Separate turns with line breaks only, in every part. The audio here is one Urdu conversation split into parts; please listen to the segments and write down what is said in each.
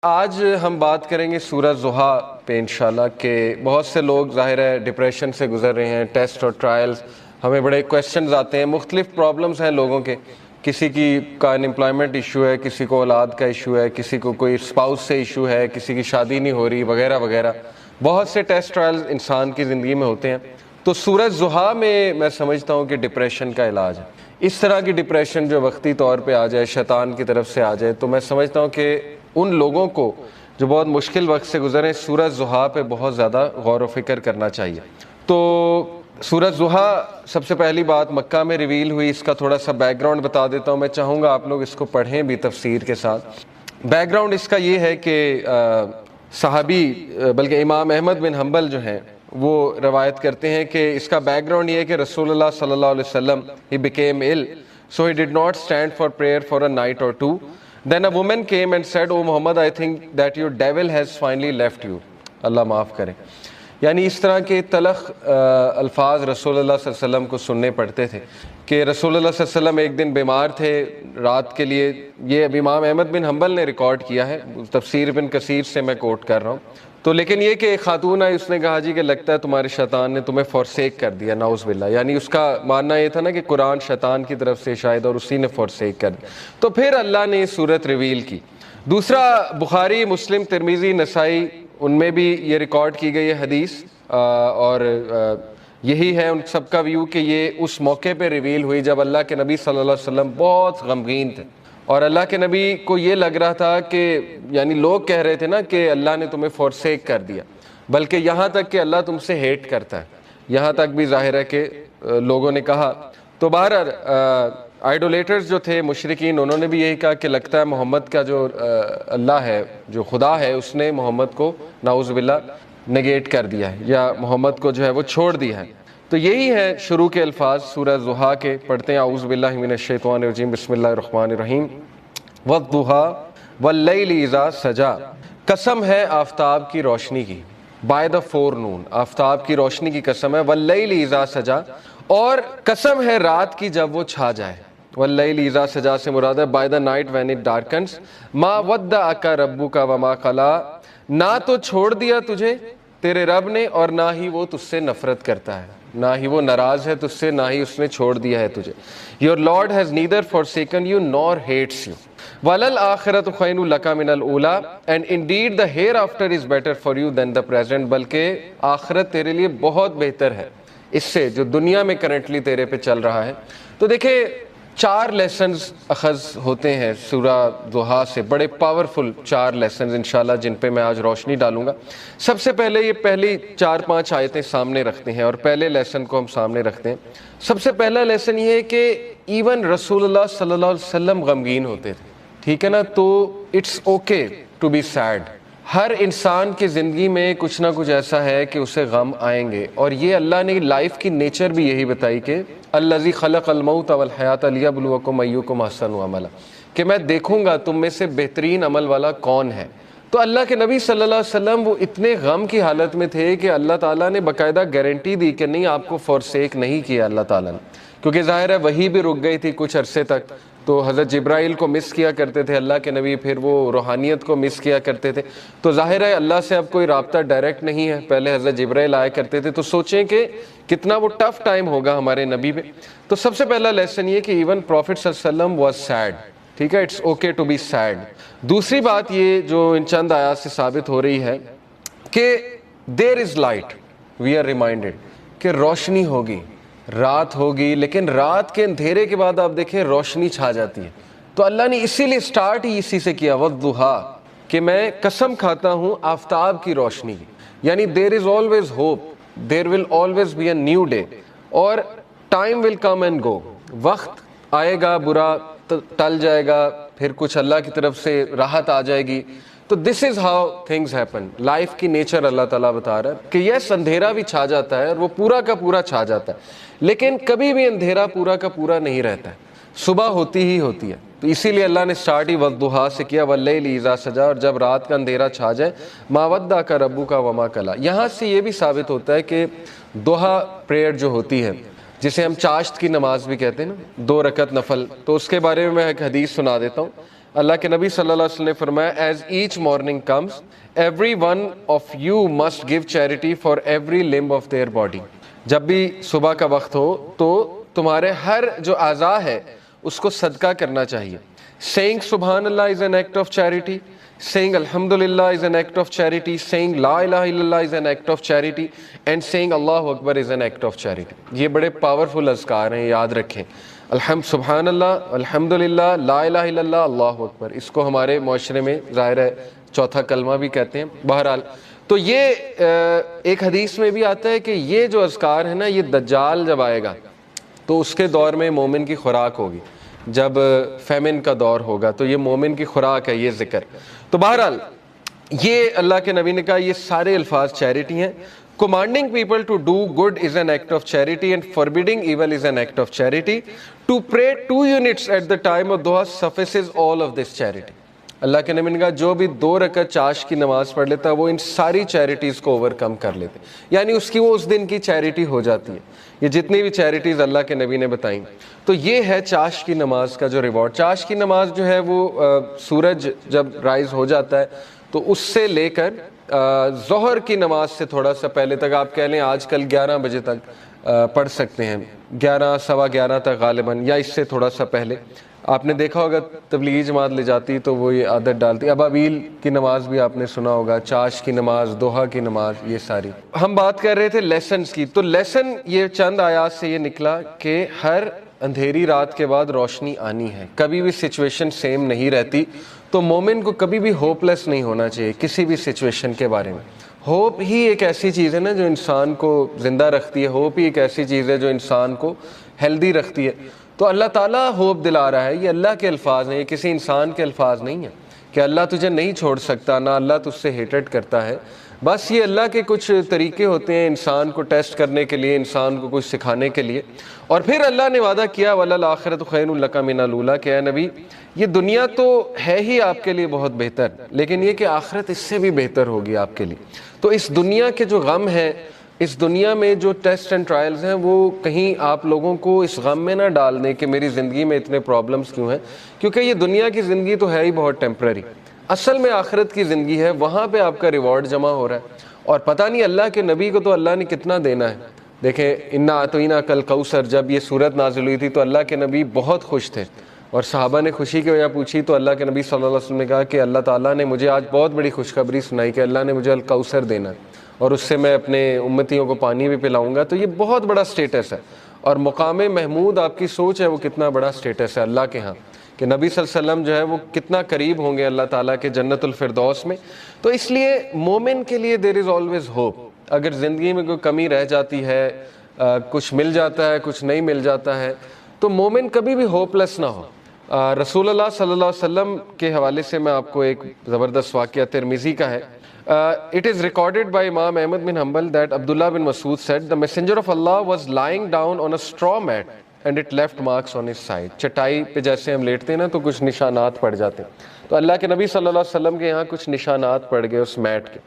آج ہم بات کریں گے سورہ ضحیٰ پہ انشاءاللہ کہ بہت سے لوگ ظاہر ہے ڈپریشن سے گزر رہے ہیں، ٹیسٹ اور ٹرائلز، ہمیں بڑے کویسچنز آتے ہیں، مختلف پرابلمز ہیں لوگوں کے، کسی کا انمپلائمنٹ ایشو ہے، کسی کو اولاد کا ایشو ہے، کسی کو کوئی اسپاؤس سے ایشو ہے، کسی کی شادی نہیں ہو رہی وغیرہ وغیرہ، بہت سے ٹیسٹ ٹرائلز انسان کی زندگی میں ہوتے ہیں۔ تو سورہ ضحیٰ میں سمجھتا ہوں کہ ڈپریشن کا علاج ہے۔ اس طرح کی ڈپریشن جو وقتی طور پہ آ جائے، شیطان کی طرف سے آ جائے، تو میں سمجھتا ہوں کہ ان لوگوں کو جو بہت مشکل وقت سے گزرے سورہ ضحیٰ پہ بہت زیادہ غور و فکر کرنا چاہیے۔ تو سورہ ضحیٰ سب سے پہلی بات مکہ میں ریویل ہوئی، اس کا تھوڑا سا بیک گراؤنڈ بتا دیتا ہوں، میں چاہوں گا آپ لوگ اس کو پڑھیں بھی تفسیر کے ساتھ۔ بیک گراؤنڈ اس کا یہ ہے کہ صحابی بلکہ امام احمد بن حنبل جو ہیں وہ روایت کرتے ہیں کہ اس کا بیک گراؤنڈ یہ ہے کہ رسول اللہ صلی اللہ علیہ وسلم he became ill so he did not stand for prayer for a night or two. Then a woman came and said, "Oh Muhammad, I think that your devil has finally left you." اللہ معاف کرے۔ یعنی اس طرح کے تلخ الفاظ رسول اللہ صلی اللہ علیہ وسلم کو سننے پڑتے تھے کہ رسول اللہ صلی اللہ علیہ وسلم ایک دن بیمار تھے رات کے لیے۔ یہ اب امام احمد بن حنبل نے ریکارڈ کیا ہے، تفسیر ابن کثیر سے میں کوٹ کر رہا ہوں۔ تو لیکن یہ کہ ایک خاتون آئی، اس نے کہا جی کہ لگتا ہے تمہارے شیطان نے تمہیں فورسیک کر دیا، نعوذ باللہ۔ یعنی اس کا ماننا یہ تھا نا کہ قرآن شیطان کی طرف سے شاید اور اسی نے فورسیک کر دیا، تو پھر اللہ نے یہ صورت ریویل کی۔ دوسرا بخاری، مسلم، ترمذی، نسائی، ان میں بھی یہ ریکارڈ کی گئی ہے حدیث، اور یہی ہے ان سب کا ویو کہ یہ اس موقع پہ ریویل ہوئی جب اللہ کے نبی صلی اللہ علیہ وسلم بہت غمگین تھے، اور اللہ کے نبی کو یہ لگ رہا تھا کہ یعنی لوگ کہہ رہے تھے نا کہ اللہ نے تمہیں فورسیک کر دیا، بلکہ یہاں تک کہ اللہ تم سے ہیٹ کرتا ہے، یہاں تک بھی ظاہر ہے کہ لوگوں نے کہا۔ تو بہرحال آئیڈولیٹرز جو تھے مشرکین، انہوں نے بھی یہی کہا کہ لگتا ہے محمد کا جو اللہ ہے، جو خدا ہے، اس نے محمد کو نعوذ باللہ نگیٹ کر دیا ہے، یا محمد کو جو ہے وہ چھوڑ دیا ہے۔ تو یہی ہے شروع کے الفاظ سورہ ضحیٰ کے، پڑھتے ہیں اعوذ باللہ من الشیطان الرجیم، بسم اللہ الرحمن الرحیم۔ والضحیٰ واللیل اذا سجا، قسم ہے آفتاب کی روشنی کی، بائی دا فور نون، آفتاب کی روشنی کی قسم ہے، واللیل اذا سجا، اور قسم ہے رات کی جب وہ چھا جائے۔ واللیل اذا سجا سے مراد ہے by the night when it darkness, ما ودعک ربک وما قلی، نہ تو چھوڑ دیا تجھے تیرے رب نے اور نہ ہی وہ تجھ سے نفرت کرتا ہے، نہ ہی وہ ناراض ہے تجھ سے، نہ ہی اس نے چھوڑ دیا ہے تجھے۔ Your Lord has neither forsaken you nor hates you. وَلَلْآخِرَةُ خَيْرٌ لَكَ مِنَ الْأُولَىٰ، and indeed the hereafter is better for you than the present، بلکہ آخرت تیرے لیے بہت بہتر ہے اس سے جو دنیا میں کرنٹلی تیرے پہ چل رہا ہے۔ تو دیکھیں 4 لیسنز اخذ ہوتے ہیں سورہ ضحیٰ سے، بڑے پاورفل 4 لیسنز انشاءاللہ جن پہ میں آج روشنی ڈالوں گا۔ سب سے پہلے یہ پہلی 4-5 آیتیں سامنے رکھتے ہیں اور پہلے لیسن کو ہم سامنے رکھتے ہیں۔ سب سے پہلا لیسن یہ ہے کہ ایون رسول اللہ صلی اللہ علیہ وسلم غمگین ہوتے تھے، ٹھیک ہے نا، تو it's okay to be sad. ہر انسان کی زندگی میں کچھ نہ کچھ ایسا ہے کہ اسے غم آئیں گے، اور یہ اللہ نے لائف کی نیچر بھی یہی بتائی کہ الذی خلق الموت والحیات لیبلوکم ایکم احسن عملا، کہ میں دیکھوں گا تم میں سے بہترین عمل والا کون ہے۔ تو اللہ کے نبی صلی اللہ علیہ وسلم وہ اتنے غم کی حالت میں تھے کہ اللہ تعالیٰ نے باقاعدہ گارنٹی دی کہ نہیں، آپ کو فورسیک نہیں کیا اللہ تعالیٰ نے، کیونکہ ظاہر ہے وحی بھی رک گئی تھی کچھ عرصے تک، تو حضرت جبرائیل کو مس کیا کرتے تھے اللہ کے نبی، پھر وہ روحانیت کو مس کیا کرتے تھے، تو ظاہر ہے اللہ سے اب کوئی رابطہ ڈائریکٹ نہیں ہے، پہلے حضرت جبرائیل آیا کرتے تھے، تو سوچیں کہ کتنا وہ ٹف ٹائم ہوگا ہمارے نبی پہ۔ تو سب سے پہلا لیسن یہ کہ ایون پروفٹ صلی اللہ علیہ وسلم واز سیڈ، ٹھیک ہے، it's okay to be said. دوسری بات یہ جو ان چند آیات سے ثابت ہو رہی ہے کہ there is light, we are reminded کہ روشنی ہوگی، رات ہوگی، لیکن رات کے اندھیرے کے بعد آپ دیکھیں روشنی چھا جاتی ہے۔ تو اللہ نے اسی لیے سٹارٹ ہی اسی سے کیا، والضحیٰ، کہ میں قسم کھاتا ہوں آفتاب کی روشنی کی، یعنی there is always hope, there will always be a new day, اور time will come and go, وقت آئے گا، برا ٹل جائے گا، پھر کچھ اللہ کی طرف سے راحت آ جائے گی۔ تو this is how things happen, life کی نیچر اللہ تعالیٰ بتا رہا ہے کہ یس اندھیرا بھی چھا جاتا ہے اور وہ پورا کا پورا چھا جاتا ہے، لیکن کبھی بھی اندھیرا پورا کا پورا نہیں رہتا ہے، صبح ہوتی ہی ہوتی ہے۔ تو اسی لیے اللہ نے سٹارٹ ہی والضحیٰ سے کیا، واللیل اذا سجا، اور جب رات کا اندھیرا چھا جائے، ما ودعک ربک وما قلی۔ یہاں سے یہ بھی ثابت ہوتا ہے کہ ضحیٰ پریئر جو ہوتی ہے، جسے ہم چاشت کی نماز بھی کہتے ہیں نا، 2 رکعت نفل، تو اس کے بارے میں ایک حدیث سنا دیتا ہوں اللہ کے نبی صلی اللہ علیہ وسلم نے فرمایا as each morning comes every one of you must give charity for every limb of their body. جب بھی صبح کا وقت ہو تو تمہارے ہر جو اعضاء ہے اس کو صدقہ کرنا چاہیے. saying سبحان اللہ از an act of charity, saying alhamdulillah is an act of charity, saying la ilaha illallah is an act of charity, and saying Allahu Akbar is an act of charity. یہ بڑے پاورفل اذکار ہیں, یاد رکھیں. سبحان اللہ, الحمدللہ, لا الہ الا اللہ, اللہ اکبر, اس کو ہمارے معاشرے میں ظاہر ہے چوتھا کلمہ بھی کہتے ہیں. بہرحال تو یہ ایک حدیث میں بھی آتا ہے کہ یہ جو اذکار ہے نا, یہ دجال جب آئے گا تو اس کے دور میں مومن کی خوراک ہوگی. جب فیمن کا دور ہوگا تو یہ مومن کی خوراک ہے یہ ذکر. تو بہرحال یہ اللہ کے نبی نے کہا یہ سارے الفاظ چیریٹی ہیں. Commanding people to do good is an act of charity and forbidding evil is an act of charity. To pray 2 units at the time of duha suffices all of this charity. اللہ کے نبی نے کہا جو بھی 2 رکعت چاش کی نماز پڑھ لیتا ہے وہ ان ساری چیریٹیز کو اوور کم کر لیتے, یعنی اس کی وہ اس دن کی چیریٹی ہو جاتی ہے. یہ جتنی بھی چیریٹیز اللہ کے نبی نے بتائیں, تو یہ ہے چاش کی نماز کا جو ریوارڈ. چاش کی نماز جو ہے وہ سورج جب رائز ہو جاتا ہے تو اس سے لے کر ظہر کی نماز سے تھوڑا سا پہلے تک, آپ کہہ لیں آج کل 11 بجے تک پڑھ سکتے ہیں, 11 سوا 11 تک غالباً, یا اس سے تھوڑا سا پہلے. آپ نے دیکھا ہوگا تبلیغی جماعت لے جاتی تو وہ یہ عادت ڈالتی. ابابیل کی نماز بھی آپ نے سنا ہوگا, چاش کی نماز, دوحہ کی نماز, یہ ساری. ہم بات کر رہے تھے لیسنز کی, تو لیسن یہ چند آیات سے یہ نکلا کہ ہر اندھیری رات کے بعد روشنی آنی ہے. کبھی بھی سچویشن سیم نہیں رہتی, تو مومن کو کبھی بھی ہوپ لیس نہیں ہونا چاہیے کسی بھی سچویشن کے بارے میں. ہوپ ہی ایک ایسی چیز ہے نا جو انسان کو زندہ رکھتی ہے. ہوپ ہی ایک ایسی چیز ہے جو انسان کو ہیلدی رکھتی ہے. تو اللہ تعالیٰ ہوپ دلا رہا ہے. یہ اللہ کے الفاظ ہیں, یہ کسی انسان کے الفاظ نہیں ہیں کہ اللہ تجھے نہیں چھوڑ سکتا, نہ اللہ تجھ سے ہیٹڈ کرتا ہے. بس یہ اللہ کے کچھ طریقے ہوتے ہیں انسان کو ٹیسٹ کرنے کے لیے, انسان کو کچھ سکھانے کے لیے. اور پھر اللہ نے وعدہ کیا وَلَلْآخِرَةُ خَيْرٌ لَكَ مِنَ الْأُولَىٰ, کہ اے نبی یہ دنیا تو ہے ہی آپ کے لیے بہت بہتر, لیکن یہ کہ آخرت اس سے بھی بہتر ہوگی آپ کے لیے. تو اس دنیا کے جو غم ہیں, اس دنیا میں جو ٹیسٹ اینڈ ٹرائلز ہیں, وہ کہیں آپ لوگوں کو اس غم میں نہ ڈال دیں کہ میری زندگی میں اتنے پرابلمز کیوں ہیں, کیونکہ یہ دنیا کی زندگی تو ہے ہی بہت ٹیمپرری. اصل میں آخرت کی زندگی ہے, وہاں پہ آپ کا ریوارڈ جمع ہو رہا ہے. اور پتہ نہیں اللہ کے نبی کو تو اللہ نے کتنا دینا ہے. دیکھیں انا اعطیناک کل کوثر, جب یہ صورت نازل ہوئی تھی تو اللہ کے نبی بہت خوش تھے, اور صحابہ نے خوشی کی وجہ پوچھی تو اللہ کے نبی صلی اللہ علیہ وسلم نے کہا کہ اللہ تعالیٰ نے مجھے آج بہت بڑی خوشخبری سنائی کہ اللہ نے مجھے الکوثر دینا ہے, اور اس سے میں اپنے امتیوں کو پانی بھی پلاؤں گا. تو یہ بہت بڑا سٹیٹس ہے, اور مقام محمود آپ کی سوچ ہے وہ کتنا بڑا سٹیٹس ہے اللہ کے ہاں, کہ نبی صلی اللہ علیہ وسلم جو ہے وہ کتنا قریب ہوں گے اللہ تعالیٰ کے جنت الفردوس میں. تو اس لیے مومن کے لیے دیر از آلویز ہوپ. اگر زندگی میں کوئی کمی رہ جاتی ہے, کچھ مل جاتا ہے, کچھ نہیں مل جاتا ہے, تو مومن کبھی بھی ہوپ لیس نہ ہو. رسول اللہ صلی اللہ علیہ وسلم کے حوالے سے میں آپ کو ایک زبردست واقعہ ترمذی کا ہے. It is recorded by Imam Ahmad bin Hanbal that Abdullah bin Mas'ud said, the messenger of Allah was lying down on a straw mat and it left marks on his side. چٹائی پہ جیسے ہم لیٹتے ہیں نا تو کچھ نشانات پڑ جاتے ہیں, تو اللہ کے نبی صلی اللہ علیہ وسلم کے یہاں کچھ نشانات پڑ گئے اس میٹ کے.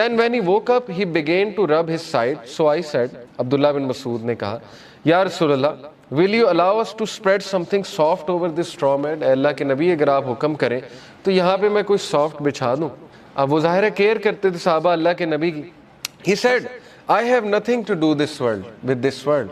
Then when he woke up, he began to rub his side. So I said, عبداللہ بن مسعود نے کہا, یا رسول اللہ, will you allow us to spread something soft over this straw mat? اے اللہ کے نبی اگر آپ حکم کریں تو یہاں پہ میں کوئی سافٹ بچھا دوں. اب وہ ظاہر کیئر کرتے تھے صحابہ اللہ کے نبی کی. He said, I have nothing to do with this world.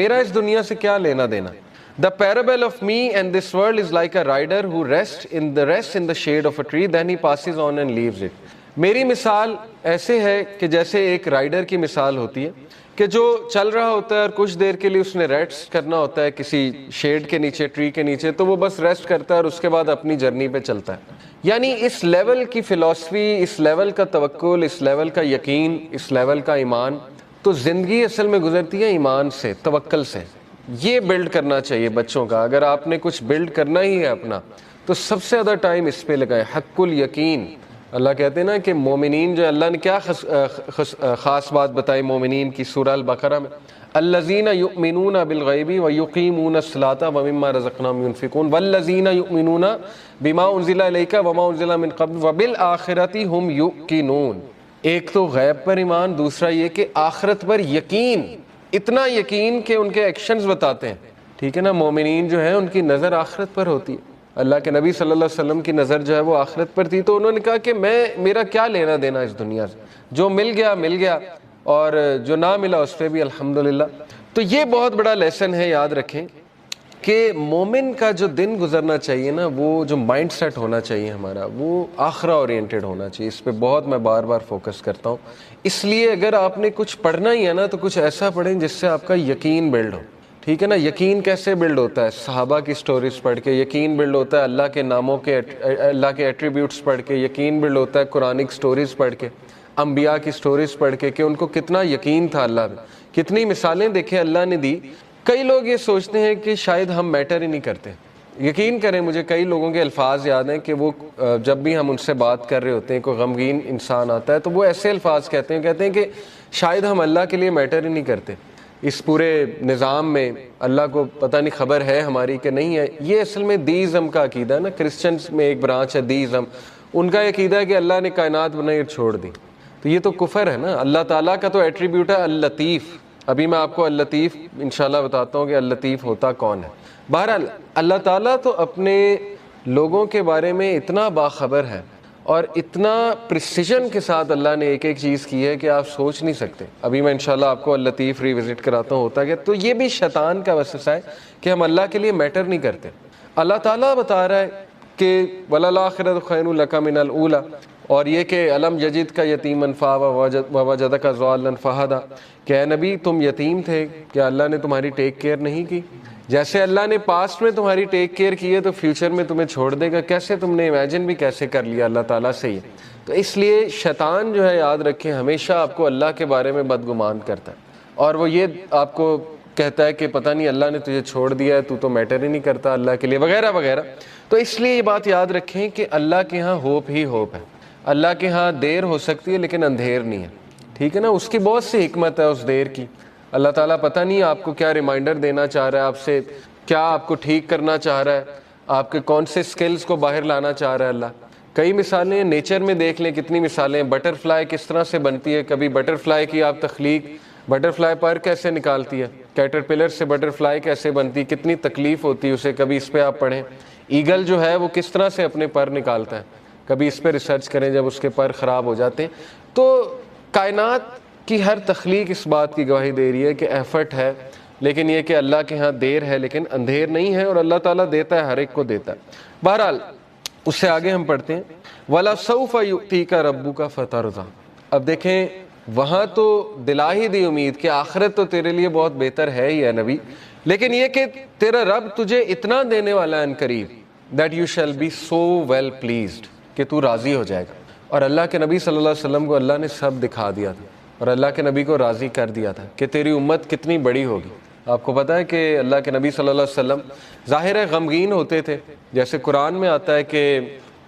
میرا اس دنیا سے کیا لینا دینا. The parable of me and this world is like a rider who rests in the shade of a tree, then he passes on and leaves it. میری مثال ایسے ہے کہ جیسے ایک رائڈر کی مثال ہوتی ہے کہ جو چل رہا ہوتا ہے اور کچھ دیر کے لیے اس نے ریسٹ کرنا ہوتا ہے کسی شیڈ کے نیچے, ٹری کے نیچے, تو وہ بس ریسٹ کرتا ہے اور اس کے بعد اپنی جرنی پہ چلتا ہے. یعنی اس لیول کی فلسفی, اس لیول کا توکل, اس لیول کا یقین, اس لیول کا ایمان. تو زندگی اصل میں گزرتی ہے ایمان سے, توکل سے. یہ بلڈ کرنا چاہیے بچوں کا. اگر آپ نے کچھ بلڈ کرنا ہی ہے اپنا تو سب سے زیادہ ٹائم اس پہ لگائیں. حق الیقین. اللہ کہتے ہیں نا کہ مومنین جو, اللہ نے کیا خاص بات بتائی مومنین کی سورہ البقرہ میں, الذین یؤمنون بالغیب ویقیمون الصلاۃ ومما رزقناہم ینفقون والذین یؤمنون بما انزل الیک وما انزل من قبل وبالآخرۃ ھم یوقنون. ایک تو غیب پر ایمان, دوسرا یہ کہ آخرت پر یقین, اتنا یقین کہ ان کے ایکشنز بتاتے ہیں. ٹھیک ہے نا, مومنین جو ہیں ان کی نظر آخرت پر ہوتی ہے. اللہ کے نبی صلی اللہ علیہ وسلم کی نظر جو ہے وہ آخرت پر تھی، تو انہوں نے کہا کہ میرا کیا لینا دینا اس دنیا سے، جو مل گیا اور جو نہ ملا اس پہ بھی الحمدللہ۔ تو یہ بہت بڑا لیسن ہے، یاد رکھیں کہ مومن کا جو دن گزرنا چاہیے نا، وہ جو مائنڈ سیٹ ہونا چاہیے ہمارا، وہ آخرہ اورینٹڈ ہونا چاہیے۔ اس پہ بہت میں بار بار فوکس کرتا ہوں۔ اس لیے اگر آپ نے کچھ پڑھنا ہی ہے نا، تو کچھ ایسا پڑھیں جس سے آپ کا یقین بلڈ ہو، ٹھیک ہے نا۔ یقین کیسے بلڈ ہوتا ہے؟ صحابہ کی سٹوریز پڑھ کے یقین بلڈ ہوتا ہے، اللہ کے ناموں کے، اللہ کے ایٹریبیوٹس پڑھ کے یقین بلڈ ہوتا ہے، قرآنک سٹوریز پڑھ کے، انبیاء کی سٹوریز پڑھ کے کہ ان کو کتنا یقین تھا اللہ میں، کتنی مثالیں دیکھیں اللہ نے دی۔ کئی لوگ یہ سوچتے ہیں کہ شاید ہم میٹر ہی نہیں کرتے۔ یقین کریں مجھے کئی لوگوں کے الفاظ یاد ہیں کہ وہ جب بھی ہم ان سے بات کر رہے ہوتے ہیں، کوئی غمگین انسان آتا ہے تو وہ ایسے الفاظ کہتے ہیں کہ شاید ہم اللہ کے لیے میٹر ہی نہیں کرتے، اس پورے نظام میں اللہ کو پتہ نہیں خبر ہے ہماری کہ نہیں ہے۔ یہ اصل میں دیزم کا عقیدہ ہے نا، کرسچنز میں ایک برانچ ہے دیزم، ان کا عقیدہ ہے کہ اللہ نے کائنات بنائی اور چھوڑ دی، تو یہ تو کفر ہے نا۔ اللہ تعالیٰ کا تو ایٹریبیوٹ ہے اللطیف، ابھی میں آپ کو اللطیف انشاءاللہ بتاتا ہوں کہ اللطیف ہوتا کون ہے۔ بہرحال اللہ تعالیٰ تو اپنے لوگوں کے بارے میں اتنا باخبر ہے اور اتنا پریسیجن کے ساتھ اللہ نے ایک ایک چیز کی ہے کہ آپ سوچ نہیں سکتے۔ ابھی میں انشاءاللہ آپ کو اللطیف ریوزٹ کراتا ہوں ہوتا کہ تو یہ بھی شیطان کا وسوسہ ہے کہ ہم اللہ کے لیے میٹر نہیں کرتے۔ اللہ تعالیٰ بتا رہا ہے کہ وَلَلْآخِرَةُ خَيْرٌ لَكَ مِنَ الْأُولَىٰ، اور یہ کہ الم یجد کا یتیمن ووجدک ضالا فہدا، کہ اے نبی تم یتیم تھے، کیا اللہ نے تمہاری ٹیک کیئر نہیں کی؟ جیسے اللہ نے پاسٹ میں تمہاری ٹیک کیئر کی ہے تو فیوچر میں تمہیں چھوڑ دے گا کیسے؟ تم نے امیجن بھی کیسے کر لیا اللہ تعالیٰ سے؟ تو اس لیے شیطان جو ہے یاد رکھیں ہمیشہ آپ کو اللہ کے بارے میں بدگمان کرتا ہے، اور وہ یہ آپ کو کہتا ہے کہ پتہ نہیں اللہ نے تجھے چھوڑ دیا ہے، تو تو میٹر ہی نہیں کرتا اللہ کے لیے، وغیرہ وغیرہ۔ تو اس لیے یہ بات یاد رکھیں کہ اللہ کے ہاں ہوپ ہی ہوپ ہے، اللہ کے ہاں دیر ہو سکتی ہے لیکن اندھیر نہیں ہے، ٹھیک ہے نا۔ اس کی بہت سی حکمت ہے اس دیر کی۔ اللہ تعالیٰ پتہ نہیں آپ کو کیا ریمائنڈر دینا چاہ رہا ہے آپ سے، کیا آپ کو ٹھیک کرنا چاہ رہا ہے، آپ کے کون سے سکلز کو باہر لانا چاہ رہا ہے اللہ۔ کئی مثالیں نیچر میں دیکھ لیں، کتنی مثالیں، بٹر فلائی کس طرح سے بنتی ہے، کبھی بٹر فلائی کی آپ تخلیق، بٹر فلائی پر کیسے نکالتی ہے، کیٹر پلر سے بٹر فلائی کیسے بنتی، کتنی تکلیف ہوتی ہے اسے، کبھی اس پہ آپ پڑھیں۔ ایگل جو ہے وہ کس طرح سے اپنے پر نکالتا ہے، کبھی اس پہ ریسرچ کریں جب اس کے پر خراب ہو جاتے ہیں۔ تو کائنات کی ہر تخلیق اس بات کی گواہی دے رہی ہے کہ ایفرٹ ہے، لیکن یہ کہ اللہ کے ہاں دیر ہے لیکن اندھیر نہیں ہے، اور اللہ تعالیٰ دیتا ہے، ہر ایک کو دیتا ہے۔ بہرحال اس سے آگے ہم پڑھتے ہیں وَلَسَوْفَ يُؤْتِيكَ رَبُّكَ فَتَرْضَىٰ۔ اب دیکھیں وہاں تو دلا ہی دی امید کہ آخرت تو تیرے لیے بہت بہتر ہے ہی ہے نبی، لیکن یہ کہ تیرا رب تجھے اتنا دینے والا ہے ان قریب that you shall be so well pleased، کہ تو راضی ہو جائے گا۔ اور اللہ کے نبی صلی اللہ علیہ وسلم کو اللہ نے سب دکھا دیا تھا، اور اللہ کے نبی کو راضی کر دیا تھا کہ تیری امت کتنی بڑی ہوگی۔ آپ کو پتہ ہے کہ اللہ کے نبی صلی اللہ علیہ وسلم ظاہر ہے غمگین ہوتے تھے، جیسے قرآن میں آتا ہے کہ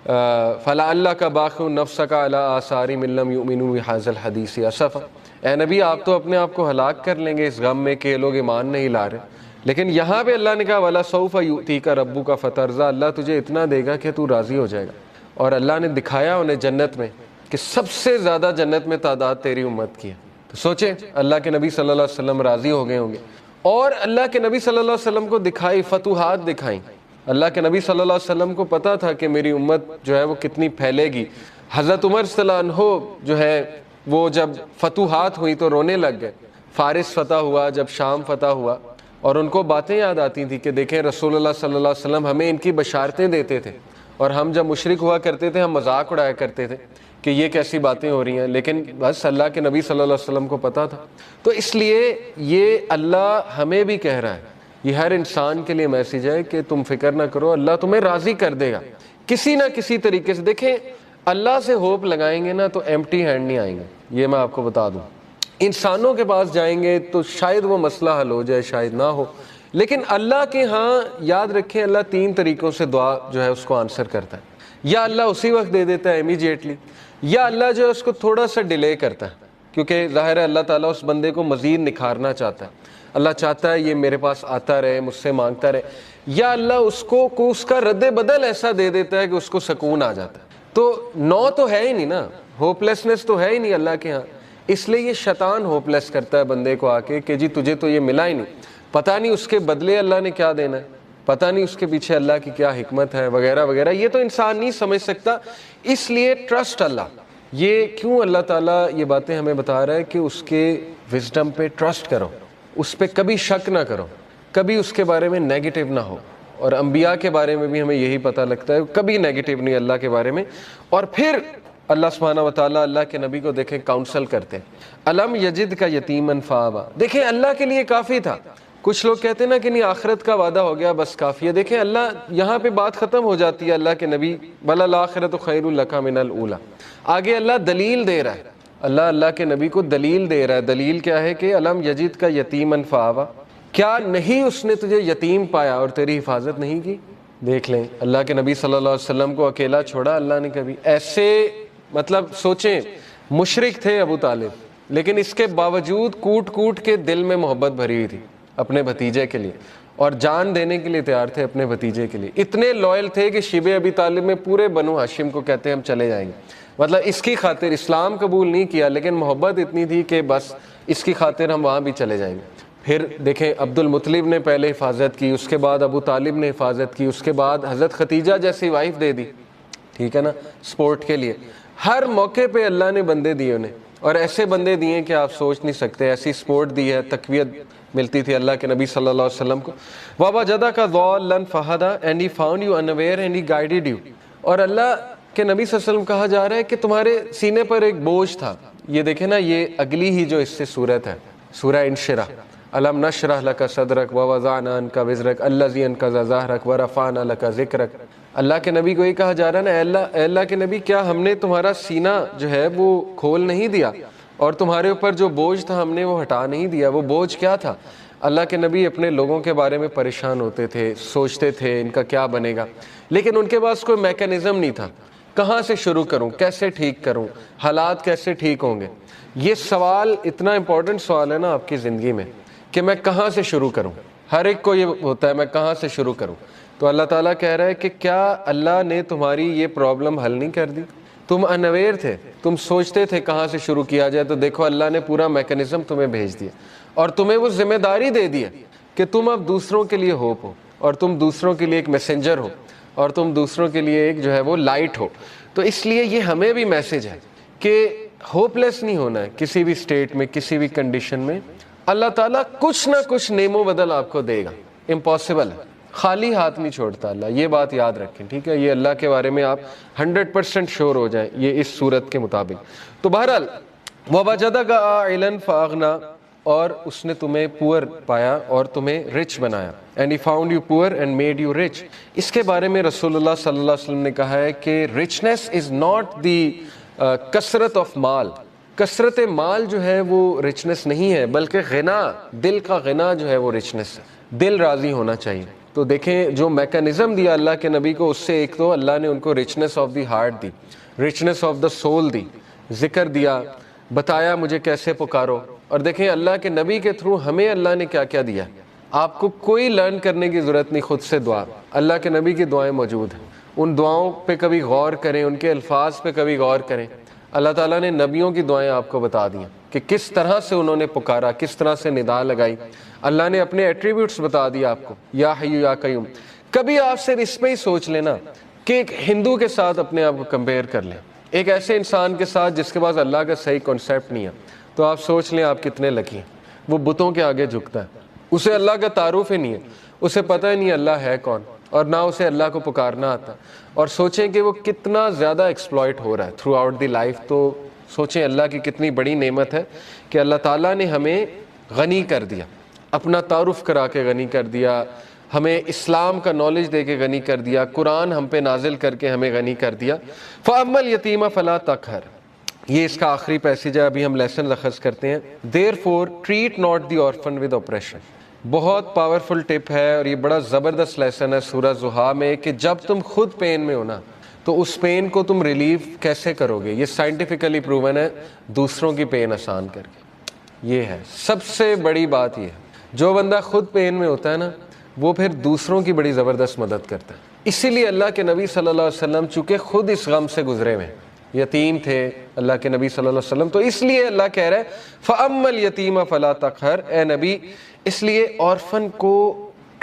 فَلَعَلَّكَ بَاخِعٌ نَفْسَكَ عَلَىٰ آثَارِهِمْ إِن لَّمْ يُؤْمِنُوا بِهَٰذَا الْحَدِيثِ أَسَفًا۔ اے نبی آپ تو اپنے آپ کو ہلاک کر لیں گے اس غم میں کہ یہ لوگ ایمان نہیں لا رہے، لیکن یہاں پہ اللہ نے کہا وَلَسَوْفَ يُؤْتِيكَ رَبُّكَ فَتَرْضَىٰ، اللہ تجھے اتنا دے گا کہ تو راضی ہو جائے گا۔ اور اللہ نے دکھایا انہیں جنت میں کہ سب سے زیادہ جنت میں تعداد تیری امت کی ہے۔ تو سوچیں اللہ کے نبی صلی اللہ علیہ وسلم راضی ہو گئے ہوں گے، اور اللہ کے نبی صلی اللہ علیہ وسلم کو دکھائی فتوحات دکھائیں۔ اللہ کے نبی صلی اللہ علیہ وسلم کو پتا تھا کہ میری امت جو ہے وہ کتنی پھیلے گی۔ حضرت عمر صلی اللہ عنہ جو ہے وہ جب فتوحات ہوئی تو رونے لگ گئے، فارس فتح ہوا، جب شام فتح ہوا، اور ان کو باتیں یاد آتی تھیں کہ دیکھیں رسول اللہ صلی اللہ علیہ وسلم ہمیں ان کی بشارتیں دیتے تھے، اور ہم جب مشرک ہوا کرتے تھے ہم مذاق اڑایا کرتے تھے کہ یہ کیسی باتیں ہو رہی ہیں، لیکن بس اللہ کے نبی صلی اللہ علیہ وسلم کو پتا تھا۔ تو اس لیے یہ اللہ ہمیں بھی کہہ رہا ہے، یہ ہر انسان کے لیے میسیج ہے کہ تم فکر نہ کرو، اللہ تمہیں راضی کر دے گا کسی نہ کسی طریقے سے۔ دیکھیں اللہ سے ہوپ لگائیں گے نا تو ایمٹی ہینڈ نہیں آئیں گے، یہ میں آپ کو بتا دوں۔ انسانوں کے پاس جائیں گے تو شاید وہ مسئلہ حل ہو جائے، شاید نہ ہو، لیکن اللہ کے ہاں یاد رکھیں اللہ 3 طریقوں سے دعا جو ہے اس کو آنسر کرتا ہے۔ یا اللہ اسی وقت دے دیتا ہے امیجیٹلی، یا اللہ جو ہے اس کو تھوڑا سا ڈیلے کرتا ہے، کیونکہ ظاہر ہے اللہ تعالیٰ اس بندے کو مزید نکھارنا چاہتا ہے، اللہ چاہتا ہے یہ میرے پاس آتا رہے، مجھ سے مانگتا رہے، یا اللہ اس کو اس کا رد بدل ایسا دے دیتا ہے کہ اس کو سکون آ جاتا ہے۔ تو نو تو ہے ہی نہیں نا، ہوپ لیسنس تو ہے ہی نہیں اللہ کے ہاں، اس لیے یہ شیطان ہوپ لیس کرتا ہے بندے کو آ کے کہ جی تجھے تو یہ ملا ہی نہیں، پتہ نہیں اس کے بدلے اللہ نے کیا دینا ہے، پتہ نہیں اس کے پیچھے اللہ کی کیا حکمت ہے وغیرہ وغیرہ، یہ تو انسان نہیں سمجھ سکتا. اس لیے ٹرسٹ اللہ. یہ کیوں اللہ تعالیٰ یہ باتیں ہمیں بتا رہا ہے کہ اس کے وزڈم پہ ٹرسٹ کرو، اس پہ کبھی شک نہ کرو، کبھی اس کے بارے میں نیگیٹو نہ ہو. اور انبیاء کے بارے میں بھی ہمیں یہی پتہ لگتا ہے، کبھی نیگیٹو نہیں اللہ کے بارے میں. اور پھر اللہ سبحانہ و تعالیٰ اللہ کے نبی کو دیکھیں کاؤنسل کرتے ہیں. الم یجد کا یتیمن فآویٰ، دیکھیں اللہ کے لیے کافی تھا. کچھ لوگ کہتے ہیں نا کہ نہیں آخرت کا وعدہ ہو گیا بس کافی ہے. دیکھیں اللہ یہاں پہ بات ختم ہو جاتی ہے اللہ کے نبی، وَلَلْآخِرَةُ خَيْرٌ لَكَ مِنَ الْأُولَىٰ. آگے اللہ دلیل دے رہا ہے، اللہ کے نبی کو دلیل دے رہا ہے. دلیل کیا ہے کہ الم یجد کا یتیمن فآویٰ، کیا نہیں اس نے تجھے یتیم پایا اور تیری حفاظت نہیں کی. دیکھ لیں اللہ کے نبی صلی اللہ علیہ وسلم کو اکیلا چھوڑا اللہ نے کبھی. ایسے مطلب سوچیں، مشرک تھے ابو طالب، لیکن اس کے باوجود کوٹ کوٹ کے دل میں محبت بھری ہوئی تھی اپنے بھتیجے کے لیے، اور جان دینے کے لیے تیار تھے اپنے بھتیجے کے لیے. اتنے لوئل تھے کہ شیبہ ابی طالب میں پورے بنو ہاشم کو کہتے ہیں ہم چلے جائیں گے. مطلب اس کی خاطر اسلام قبول نہیں کیا، لیکن محبت اتنی تھی کہ بس اس کی خاطر ہم وہاں بھی چلے جائیں گے. پھر دیکھیں عبد المطلب نے پہلے حفاظت کی، اس کے بعد ابو طالب نے حفاظت کی، اس کے بعد حضرت ختیجہ جیسی وائف دے دی، ٹھیک ہے نا، سپورٹ کے لیے. ہر موقع پہ اللہ نے بندے دیے انہیں، اور ایسے بندے دیے کہ آپ سوچ نہیں سکتے. ایسی سپورٹ دی ہے، تقویت ملتی تھی اللہ کے نبی صلی اللہ علیہ وسلم کو. وَوَجَدَكَ ضَالًّا فَهَدَىٰ and he found you unaware and he guided you. اور اللہ کے نبی صلی اللہ علیہ وسلم کہا جا رہا ہے کہ تمہارے سینے پر ایک بوجھ تھا. یہ دیکھیں نا، یہ اگلی ہی جو اس سے صورت ہے، سورہ انشرح. الم نشرح لک صدرک ووضعنا عنک وزرک الذی انقض ظہرک ورفعنا لک ذکرک. اللہ کے نبی کو یہ کہا جا رہا ہے نا، اے اللہ کے نبی، کیا ہم نے تمہارا سینہ جو ہے وہ کھول نہیں دیا، اور تمہارے اوپر جو بوجھ تھا ہم نے وہ ہٹا نہیں دیا. وہ بوجھ کیا تھا؟ اللہ کے نبی اپنے لوگوں کے بارے میں پریشان ہوتے تھے، سوچتے تھے ان کا کیا بنے گا، لیکن ان کے پاس کوئی میکینزم نہیں تھا. کہاں سے شروع کروں، کیسے ٹھیک کروں، حالات کیسے ٹھیک ہوں گے. یہ سوال اتنا امپورٹنٹ سوال ہے نا آپ کی زندگی میں کہ میں کہاں سے شروع کروں. ہر ایک کو یہ ہوتا ہے میں کہاں سے شروع کروں. تو اللہ تعالیٰ کہہ رہا ہے کہ کیا اللہ نے تمہاری یہ پرابلم حل نہیں کر دی؟ تم انویئر تھے، تم سوچتے تھے کہاں سے شروع کیا جائے، تو دیکھو اللہ نے پورا میکینزم تمہیں بھیج دیا، اور تمہیں وہ ذمہ داری دے دی ہے کہ تم اب دوسروں کے لیے ہوپ ہو، اور تم دوسروں کے لیے ایک میسنجر ہو، اور تم دوسروں کے لیے ایک جو ہے وہ لائٹ ہو. تو اس لیے یہ ہمیں بھی میسج ہے کہ ہوپ لیس نہیں ہونا ہے کسی بھی اسٹیٹ میں، کسی بھی کنڈیشن میں. اللہ تعالیٰ کچھ نہ کچھ نعم و بدل آپ کو دے گا. امپاسبل ہے، خالی ہاتھ نہیں چھوڑتا اللہ، یہ بات یاد رکھیں، ٹھیک ہے. یہ اللہ کے بارے میں آپ 100% شور ہو جائیں یہ اس صورت کے مطابق. تو بہرحال وَوَجَدَكَ عَائِلًا فَأَغْنَىٰ، اور اس نے تمہیں پور پایا اور تمہیں رچ بنایا. And he found you poor and made you rich. اس کے بارے میں رسول اللہ صلی اللہ علیہ وسلم نے کہا ہے کہ رچنس از ناٹ دی کثرت آف مال. کثرت مال جو ہے وہ رچنس نہیں ہے، بلکہ غنا، دل کا غنا جو ہے وہ رچنس ہے. دل راضی ہونا چاہیے. تو دیکھیں جو میکانزم دیا اللہ کے نبی کو، اس سے ایک تو اللہ نے ان کو رچنس آف دی ہارٹ دی، رچنس آف دا سول دی، ذکر دیا، بتایا مجھے کیسے پکارو. اور دیکھیں اللہ کے نبی کے تھرو ہمیں اللہ نے کیا کیا دیا. آپ کو کوئی لرن کرنے کی ضرورت نہیں، خود سے دعا. اللہ کے نبی کی دعائیں موجود ہیں، ان دعاؤں پہ کبھی غور کریں، ان کے الفاظ پہ کبھی غور کریں. اللہ تعالیٰ نے نبیوں کی دعائیں آپ کو بتا دیں کہ کس طرح سے انہوں نے پکارا، کس طرح سے ندا لگائی. اللہ نے اپنے ایٹریبیوٹس بتا دیا آپ کو، یا حیو یا قیوم. کبھی آپ صرف اس پہ ہی سوچ لینا کہ ایک ہندو کے ساتھ اپنے آپ کو کمپیئر کر لیں، ایک ایسے انسان کے ساتھ جس کے پاس اللہ کا صحیح کانسیپٹ نہیں ہے، تو آپ سوچ لیں آپ کتنے لکی ہیں. وہ بتوں کے آگے جھکتا ہے، اسے اللہ کا تعارف ہی نہیں ہے، اسے پتہ ہی نہیں اللہ ہے کون، اور نہ اسے اللہ کو پکارنا آتا. اور سوچیں کہ وہ کتنا زیادہ ایکسپلائٹ ہو رہا ہے تھرو آؤٹ دی لائف. تو سوچیں اللہ کی کتنی بڑی نعمت ہے کہ اللہ تعالیٰ نے ہمیں غنی کر دیا، اپنا تعارف کرا کے غنی کر دیا، ہمیں اسلام کا نالج دے کے غنی کر دیا، قرآن ہم پہ نازل کر کے ہمیں غنی کر دیا. فَأَمَّا الْيَتِيمَ فَلَا تَقْهَرْ، یہ اس کا آخری پیسیج ہے، ابھی ہم لیسن اخذ کرتے ہیں. Therefore treat not the orphan with oppression. بہت پاورفل ٹپ ہے، اور یہ بڑا زبردست لیسن ہے سورہ ضحیٰ میں کہ جب تم خود پین میں ہو نا تو اس پین کو تم ریلیف کیسے کرو گے. یہ سائنٹیفکلی پروون ہے، دوسروں کی پین آسان کر کے. یہ ہے سب سے بڑی بات. یہ ہے جو بندہ خود پین میں ہوتا ہے نا، وہ پھر دوسروں کی بڑی زبردست مدد کرتا ہے. اسی لیے اللہ کے نبی صلی اللہ علیہ وسلم چونکہ خود اس غم سے گزرے ہوئے، یتیم تھے اللہ کے نبی صلی اللہ علیہ وسلم، تو اس لیے اللہ کہہ رہا ہے فَأَمَّا الْيَتِيمَ فَلَا تَقْهَرْ، اے نبی اس لیے آرفن کو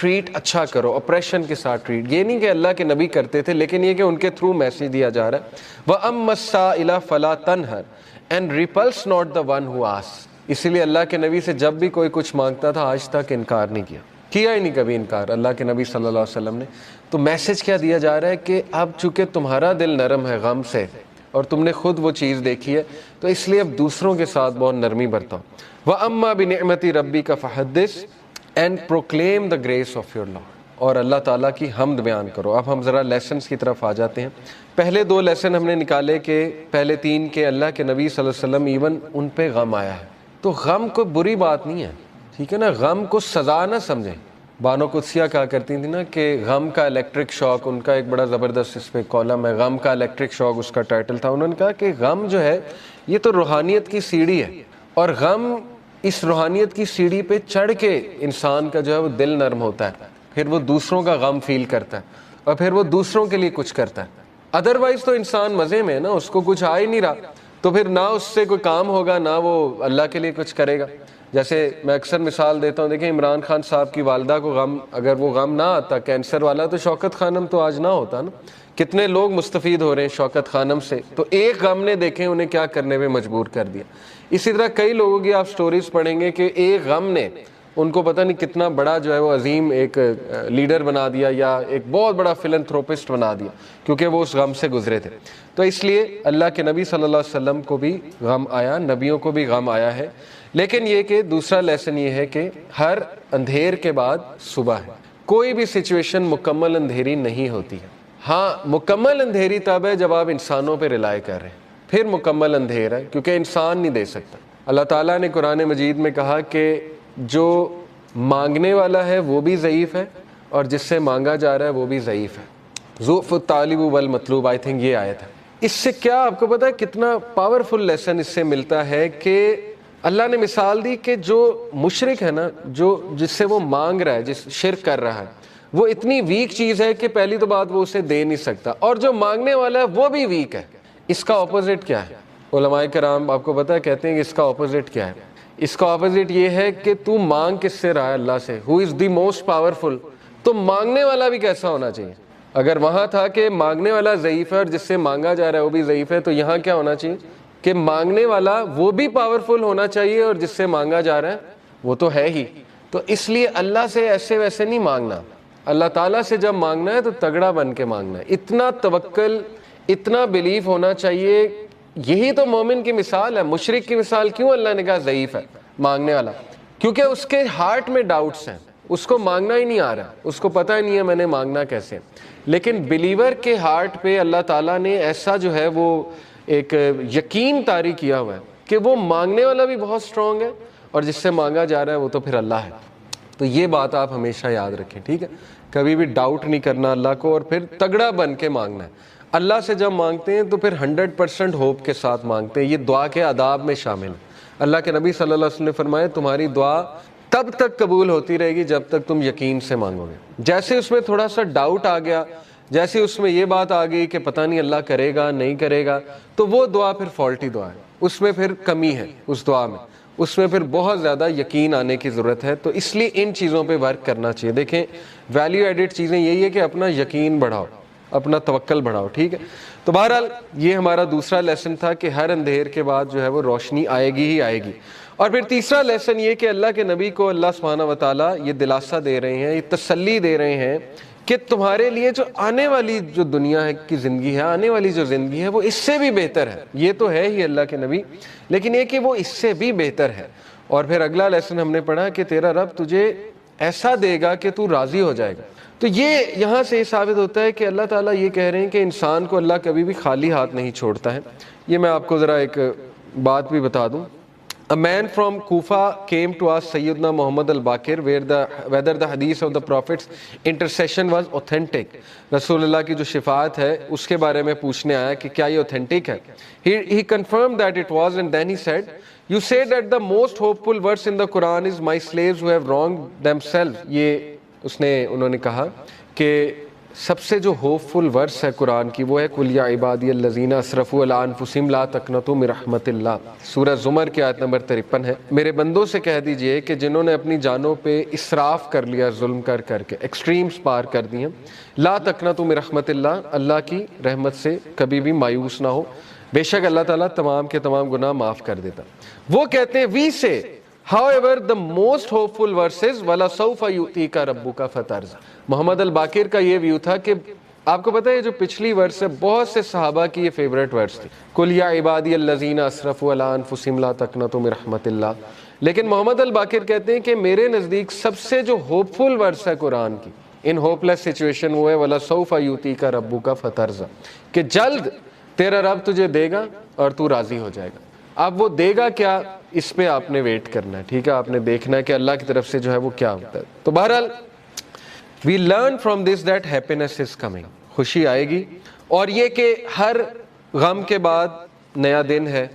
ٹریٹ اچھا کرو، اپریشن کے ساتھ ٹریٹ. یہ نہیں کہ اللہ کے نبی کرتے تھے، لیکن یہ کہ ان کے تھرو میسج دیا جا رہا ہے. وَأَمَّا السَّائِلَ فَلَا تَنْهَرْ and repulse not the one who asks. اسی لیے اللہ کے نبی سے جب بھی کوئی کچھ مانگتا تھا آج تک انکار نہیں کیا ہی نہیں کبھی انکار اللہ کے نبی صلی اللہ علیہ وسلم نے. تو میسج کیا دیا جا رہا ہے کہ اب چونکہ تمہارا دل نرم ہے غم سے اور تم نے خود وہ چیز دیکھی ہے، تو اس لیے اب دوسروں کے ساتھ بہت نرمی برتاؤ. وَأَمَّا بِنِعْمَةِ رَبِّكَ فَحَدِّثْ and proclaim the grace of your Lord. اور اللہ تعالیٰ کی حمد بیان کرو. اب ہم ذرا لیسنز کی طرف آ جاتے ہیں. پہلے 2 لیسن ہم نے نکالے کہ پہلے 3 کہ اللہ کے نبی صلی اللہ علیہ وسلم ایون ان پہ غم آیا ہے. تو غم کوئی بری بات نہیں ہے، ٹھیک ہے نا، غم کو سزا نہ سمجھیں. بانو قدسیہ کہا کرتی تھی نا کہ غم کا الیکٹرک شاک، ان کا ایک بڑا زبردست اس پہ کالم ہے، غم کا الیکٹرک شاک اس کا ٹائٹل تھا. انہوں نے کہا کہ غم جو ہے یہ تو روحانیت کی سیڑھی ہے، اور غم اس روحانیت کی سیڑھی پہ چڑھ کے انسان کا جو ہے وہ دل نرم ہوتا ہے، پھر وہ دوسروں کا غم فیل کرتا ہے اور پھر وہ دوسروں کے لیے کچھ کرتا ہے. ادروائز تو انسان مزے میں ہے نا، اس کو کچھ آ ہی نہیں رہا، تو پھر نہ اس سے کوئی کام ہوگا نہ وہ اللہ کے لیے کچھ کرے گا. جیسے میں اکثر مثال دیتا ہوں، دیکھیں عمران خان صاحب کی والدہ کو غم، اگر وہ غم نہ آتا کینسر والا، تو شوکت خانم تو آج نہ ہوتا نا. کتنے لوگ مستفید ہو رہے ہیں شوکت خانم سے، تو ایک غم نے دیکھیں انہیں کیا کرنے میں مجبور کر دیا. اسی طرح کئی لوگوں کی آپ سٹوریز پڑھیں گے کہ ایک غم نے ان کو پتہ نہیں کتنا بڑا جو ہے وہ عظیم ایک لیڈر بنا دیا یا ایک بہت بڑا فلنتھروپسٹ بنا دیا، کیونکہ وہ اس غم سے گزرے تھے. تو اس لیے اللہ کے نبی صلی اللہ علیہ وسلم کو بھی غم آیا، نبیوں کو بھی غم آیا ہے. لیکن یہ کہ دوسرا لیسن یہ ہے کہ ہر اندھیر کے بعد صبح ہے. کوئی بھی سچویشن مکمل اندھیری نہیں ہوتی ہے. ہاں مکمل اندھیری تب ہے جب آپ انسانوں پہ رلائے کر رہے ہیں، پھر مکمل اندھیر ہے، کیونکہ انسان نہیں دے سکتا. اللہ تعالیٰ نے قرآن مجید میں کہا کہ جو مانگنے والا ہے وہ بھی ضعیف ہے اور جس سے مانگا جا رہا ہے وہ بھی ضعیف ہے. ضعف الطالب والمطلوب، آئی تھنک یہ آیت ہے. اس سے کیا آپ کو پتا ہے کتنا پاورفل لیسن اس سے ملتا ہے کہ اللہ نے مثال دی کہ جو مشرک ہے نا، جو جس سے وہ مانگ رہا ہے، جس شرک کر رہا ہے، وہ اتنی ویک چیز ہے کہ پہلی تو بات وہ اسے دے نہیں سکتا، اور جو مانگنے والا ہے وہ بھی ویک ہے. اس کا اپوزٹ کیا ہے؟ علماء کرام آپ کو پتا ہے کہتے ہیں کہ اس کا اپوزٹ کیا ہے. اس کا اپوزٹ یہ ہے کہ تو مانگ کس سے رہا ہے؟ اللہ سے، ہو از دی موسٹ پاورفل. تو مانگنے والا بھی کیسا ہونا چاہیے؟ اگر وہاں تھا کہ مانگنے والا ضعیف ہے اور جس سے مانگا جا رہا ہے وہ بھی ضعیف ہے، تو یہاں کیا ہونا چاہیے کہ مانگنے والا وہ بھی پاورفل ہونا چاہیے اور جس سے مانگا جا رہا ہے وہ تو ہے ہی. تو اس لیے اللہ سے ایسے ویسے نہیں مانگنا. اللہ تعالیٰ سے جب مانگنا ہے تو تگڑا بن کے مانگنا ہے. اتنا توکل، اتنا بلیف ہونا چاہیے. یہی تو مومن کی مثال ہے. مشرک کی مثال کیوں اللہ نے کہا ضعیف ہے مانگنے والا؟ کیونکہ اس کے ہارٹ میں ڈاؤٹس ہیں، اس کو مانگنا ہی نہیں آ رہا، اس کو پتہ ہی نہیں ہے میں نے مانگنا کیسے. لیکن بلیور کے ہارٹ پہ اللہ تعالیٰ نے ایسا جو ہے وہ ایک یقین طاری کیا ہوا ہے کہ وہ مانگنے والا بھی بہت سٹرونگ ہے اور جس سے مانگا جا رہا ہے وہ تو پھر اللہ ہے. تو یہ بات آپ ہمیشہ یاد رکھیں، ٹھیک ہے؟ کبھی بھی ڈاؤٹ نہیں کرنا اللہ کو، اور پھر تگڑا بن کے مانگنا ہے. اللہ سے جب مانگتے ہیں تو پھر 100% ہوپ کے ساتھ مانگتے ہیں. یہ دعا کے آداب میں شامل ہے. اللہ کے نبی صلی اللہ علیہ وسلم نے فرمایا تمہاری دعا تب تک قبول ہوتی رہے گی جب تک تم یقین سے مانگو گے. جیسے اس میں تھوڑا سا ڈاؤٹ آ گیا، جیسے اس میں یہ بات آ گئی کہ پتہ نہیں اللہ کرے گا نہیں کرے گا، تو وہ دعا پھر فالٹی دعا ہے، اس میں پھر کمی ہے اس دعا میں، اس میں پھر بہت زیادہ یقین آنے کی ضرورت ہے. تو اس لیے ان چیزوں پہ ورک کرنا چاہیے. دیکھیں ویلیو ایڈڈ چیزیں یہی ہے کہ اپنا یقین بڑھاؤ، اپنا توکل بڑھاؤ، ٹھیک ہے؟ تو بہرحال یہ ہمارا دوسرا لیسن تھا کہ ہر اندھیر کے بعد جو ہے وہ روشنی آئے گی ہی آئے گی. اور پھر تیسرا لیسن یہ کہ اللہ کے نبی کو اللہ سبحانہ و تعالیٰ یہ دلاسا دے رہے ہیں، یہ تسلی دے رہے ہیں کہ تمہارے لیے جو آنے والی جو دنیا ہے کی زندگی ہے، آنے والی جو زندگی ہے وہ اس سے بھی بہتر ہے. یہ تو ہے ہی اللہ کے نبی، لیکن یہ کہ وہ اس سے بھی بہتر ہے. اور پھر اگلا لیسن ہم نے پڑھا کہ تیرا رب تجھے ایسا دے گا کہ تو راضی ہو جائے گا. تو یہ یہاں سے یہ ثابت ہوتا ہے کہ اللہ تعالیٰ یہ کہہ رہے ہیں کہ انسان کو اللہ کبھی بھی خالی ہاتھ نہیں چھوڑتا ہے. یہ میں آپ کو ذرا ایک بات بھی بتا دوں. A man from Kufa came to ask Sayyidina Muhammad al-Baqir whether the hadith of the Prophet's intercession was authentic. رسول اللہ کی جو شفاعت ہے اس کے بارے میں پوچھنے آیا کہ کیا یہ authentic ہے. He confirmed that it was, and then he said, you say that the most hopeful verse in the Quran is my slaves who have wronged themselves. یہ انہوں نے کہا کہ سب سے جو ہوپ فل ورس ہے قرآن کی وہ ہے قل یا عبادی الذین اسرفوا علی انفسہم لا تقنطوا من رحمت اللہ، سورہ زمر کی آیت نمبر 53 ہے، میرے بندوں سے کہہ دیجئے کہ جنہوں نے اپنی جانوں پہ اسراف کر لیا، ظلم کر کر کے ایکسٹریمز پار کر دی ہیں، لا تقنطوا من رحمت اللہ، اللہ کی رحمت سے کبھی بھی مایوس نہ ہو، بے شک اللہ تعالیٰ تمام کے تمام گناہ معاف کر دیتا۔ وہ کہتے ہیں وی سے however the most hopeful verse is وَلَسَوْفَ يُؤْتِيكَ رَبُّكَ فَتَرْضَىٰ۔ محمد الباقر کا یہ ویو تھا کہ آپ کو پتہ ہے جو پچھلی ورس ہے بہت سے صحابہ کی یہ فیوریٹ ورس تھی، قُلْ يَا عِبَادِيَ الَّذِينَ أَسْرَفُوا عَلَىٰ أَنفُسِهِمْ لَا تَقْنَطُوا مِن رَحْمَتِ اللَّهِ، لیکن محمد الباقر کہتے ہیں کہ میرے نزدیک سب سے جو ہوپ فل ورس ہے قرآن کی ان ہوپ لیس سچویشن وہ ہے وَلَسَوْفَ يُؤْتِيكَ رَبُّكَ فَتَرْضَىٰ، کہ جلد تیرا رب تجھے دے گا اور تو راضی ہو جائے گا۔ اب وہ دے گا کیا، اس پہ آپ نے ویٹ کرنا ہے، ٹھیک ہے، آپ نے دیکھنا ہے کہ اللہ کی طرف سے جو ہے وہ کیا ہوتا ہے۔ تو بہرحال we learn from this that happiness is coming، خوشی آئے گی، اور یہ کہ ہر غم کے بعد نیا دن ہے،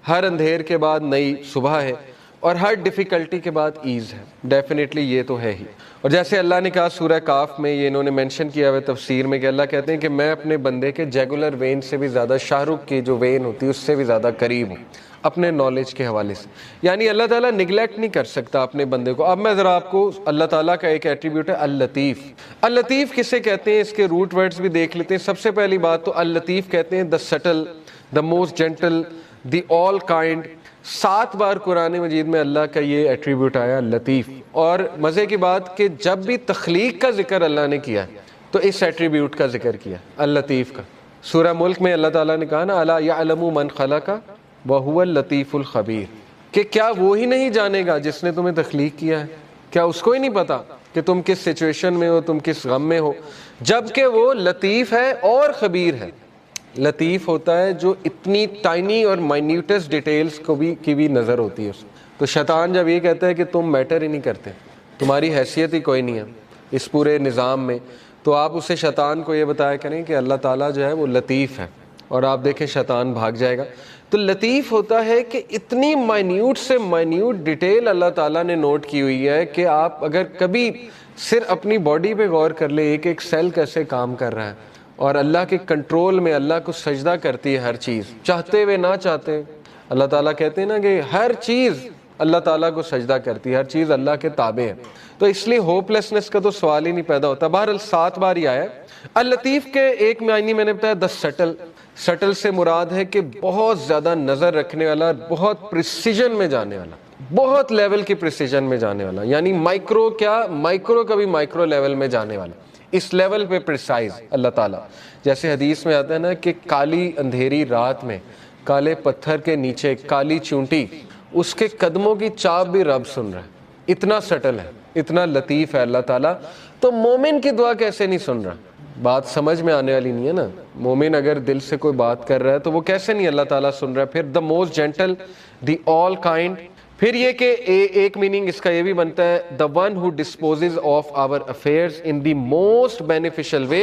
ہر اندھیر کے بعد نئی صبح ہے، اور ہر ڈیفیکلٹی کے بعد ایز ہے، ڈیفینیٹلی یہ تو ہے ہی۔ اور جیسے اللہ نے کہا سورہ کاف میں، یہ انہوں نے مینشن کیا ہوا تفسیر میں کہ اللہ کہتے ہیں کہ میں اپنے بندے کے جیگولر وین سے بھی زیادہ، شاہ رخ کی جو وین ہوتی ہے اس سے بھی زیادہ قریب ہوں اپنے نالج کے حوالے سے، یعنی اللہ تعالیٰ نگلیکٹ نہیں کر سکتا اپنے بندے کو۔ اب میں ذرا آپ کو اللہ تعالیٰ کا ایک ایٹریبیوٹ ہے اللطیف۔ اللطیف کسے کہتے ہیں، اس کے روٹ ورڈز بھی دیکھ لیتے ہیں۔ سب سے پہلی بات تو اللطیف کہتے ہیں the subtle, the most gentle, the all kind. 7 بار قرآن مجید میں اللہ کا یہ ایٹریبیوٹ آیا لطیف، اور مزے کی بات کہ جب بھی تخلیق کا ذکر اللہ نے کیا تو اس ایٹریبیوٹ کا ذکر کیا، اللطیف کا۔ سورہ ملک میں اللہ تعالیٰ نے کہا نا الا یعلم من خلق وہو اللطیف الخبیر، کہ کیا وہی نہیں جانے گا جس نے تمہیں تخلیق کیا ہے، کیا اس کو ہی نہیں پتا کہ تم کس سچویشن میں ہو، تم کس غم میں ہو، جبکہ وہ لطیف ہے اور خبیر ہے۔ لطیف ہوتا ہے جو اتنی ٹائنی اور مائنیوٹس ڈیٹیلز کو بھی کی بھی نظر ہوتی ہے اس میں۔ تو شیطان جب یہ کہتا ہے کہ تم میٹر ہی نہیں کرتے، تمہاری حیثیت ہی کوئی نہیں ہے اس پورے نظام میں، تو آپ اسے شیطان کو یہ بتایا کریں کہ اللہ تعالیٰ جو ہے وہ لطیف ہے، اور آپ دیکھیں شیطان بھاگ جائے گا۔ تو لطیف ہوتا ہے کہ اتنی مائنیوٹ سے مائنیوٹ ڈیٹیل اللہ تعالیٰ نے نوٹ کی ہوئی ہے کہ آپ اگر کبھی صرف اپنی باڈی پہ غور کر لیں، ایک ایک سیل کیسے کام کر رہا ہے، اور اللہ کے کنٹرول میں، اللہ کو سجدہ کرتی ہے ہر چیز، چاہتے ہوئے نہ چاہتے۔ اللہ تعالیٰ کہتے ہیں نا کہ ہر چیز اللہ تعالیٰ کو سجدہ کرتی ہے، ہر چیز اللہ کے تابع ہے، تو اس لیے ہوپ لیسنس کا تو سوال ہی نہیں پیدا ہوتا۔ بہرحال 7 بار ہی آیا۔ اللطیف کے ایک معنی میں نے بتایا دا سٹل۔ سٹل سے مراد ہے کہ بہت زیادہ نظر رکھنے والا، بہت پریسیجن میں جانے والا، بہت لیول کی پریسیجن میں جانے والا، یعنی مائکرو کا بھی مائکرو لیول میں جانے والا، اس لیول پہ پریسائز اللہ تعالیٰ۔ جیسے حدیث میں آتا ہے نا کہ کالی اندھیری رات میں کالے پتھر کے نیچے کالی چونٹی، اس کے قدموں کی چاپ بھی رب سن رہا ہے، اتنا سٹل ہے، اتنا لطیف ہے اللہ تعالیٰ۔ تو مومن کی دعا کیسے نہیں سن رہا؟ بات سمجھ میں آنے والی نہیں ہے نا۔ مومن اگر دل سے کوئی بات کر رہا ہے تو وہ کیسے نہیں اللہ تعالیٰ سن رہا ہے؟ پھر the most gentle, the all kind. پھر یہ کہ ایک میننگ اس کا یہ بھی بنتا ہے the one who disposes of our affairs in the most beneficial way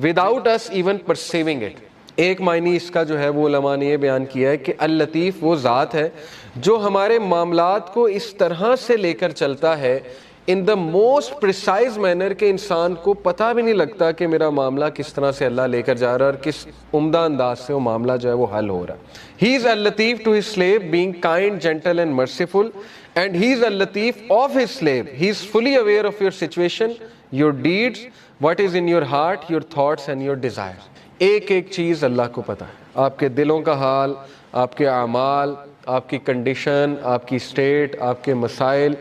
without us even perceiving it. ایک معنی اس کا جو ہے وہ علماء نے یہ بیان کیا ہے کہ اللطیف وہ ذات ہے جو ہمارے معاملات کو اس طرح سے لے کر چلتا ہے ان دا موسٹ پریسائز مینر کہ انسان کو پتہ بھی نہیں لگتا کہ میرا معاملہ کس طرح سے اللہ لے کر جا رہا ہے اور کس عمدہ انداز سے وہ معاملہ جو ہے وہ حل ہو رہا ہے۔ ہی از اللطیف to his slave being kind, gentle and merciful, and he is اللطیف of his slave, he is fully aware of your situation, your deeds, what is in your heart, your thoughts and your desire. ایک ایک چیز اللہ کو پتہ ہے، آپ کے دلوں کا حال، آپ کے اعمال، آپ کی کنڈیشن، آپ کی اسٹیٹ، آپ کے مسائل،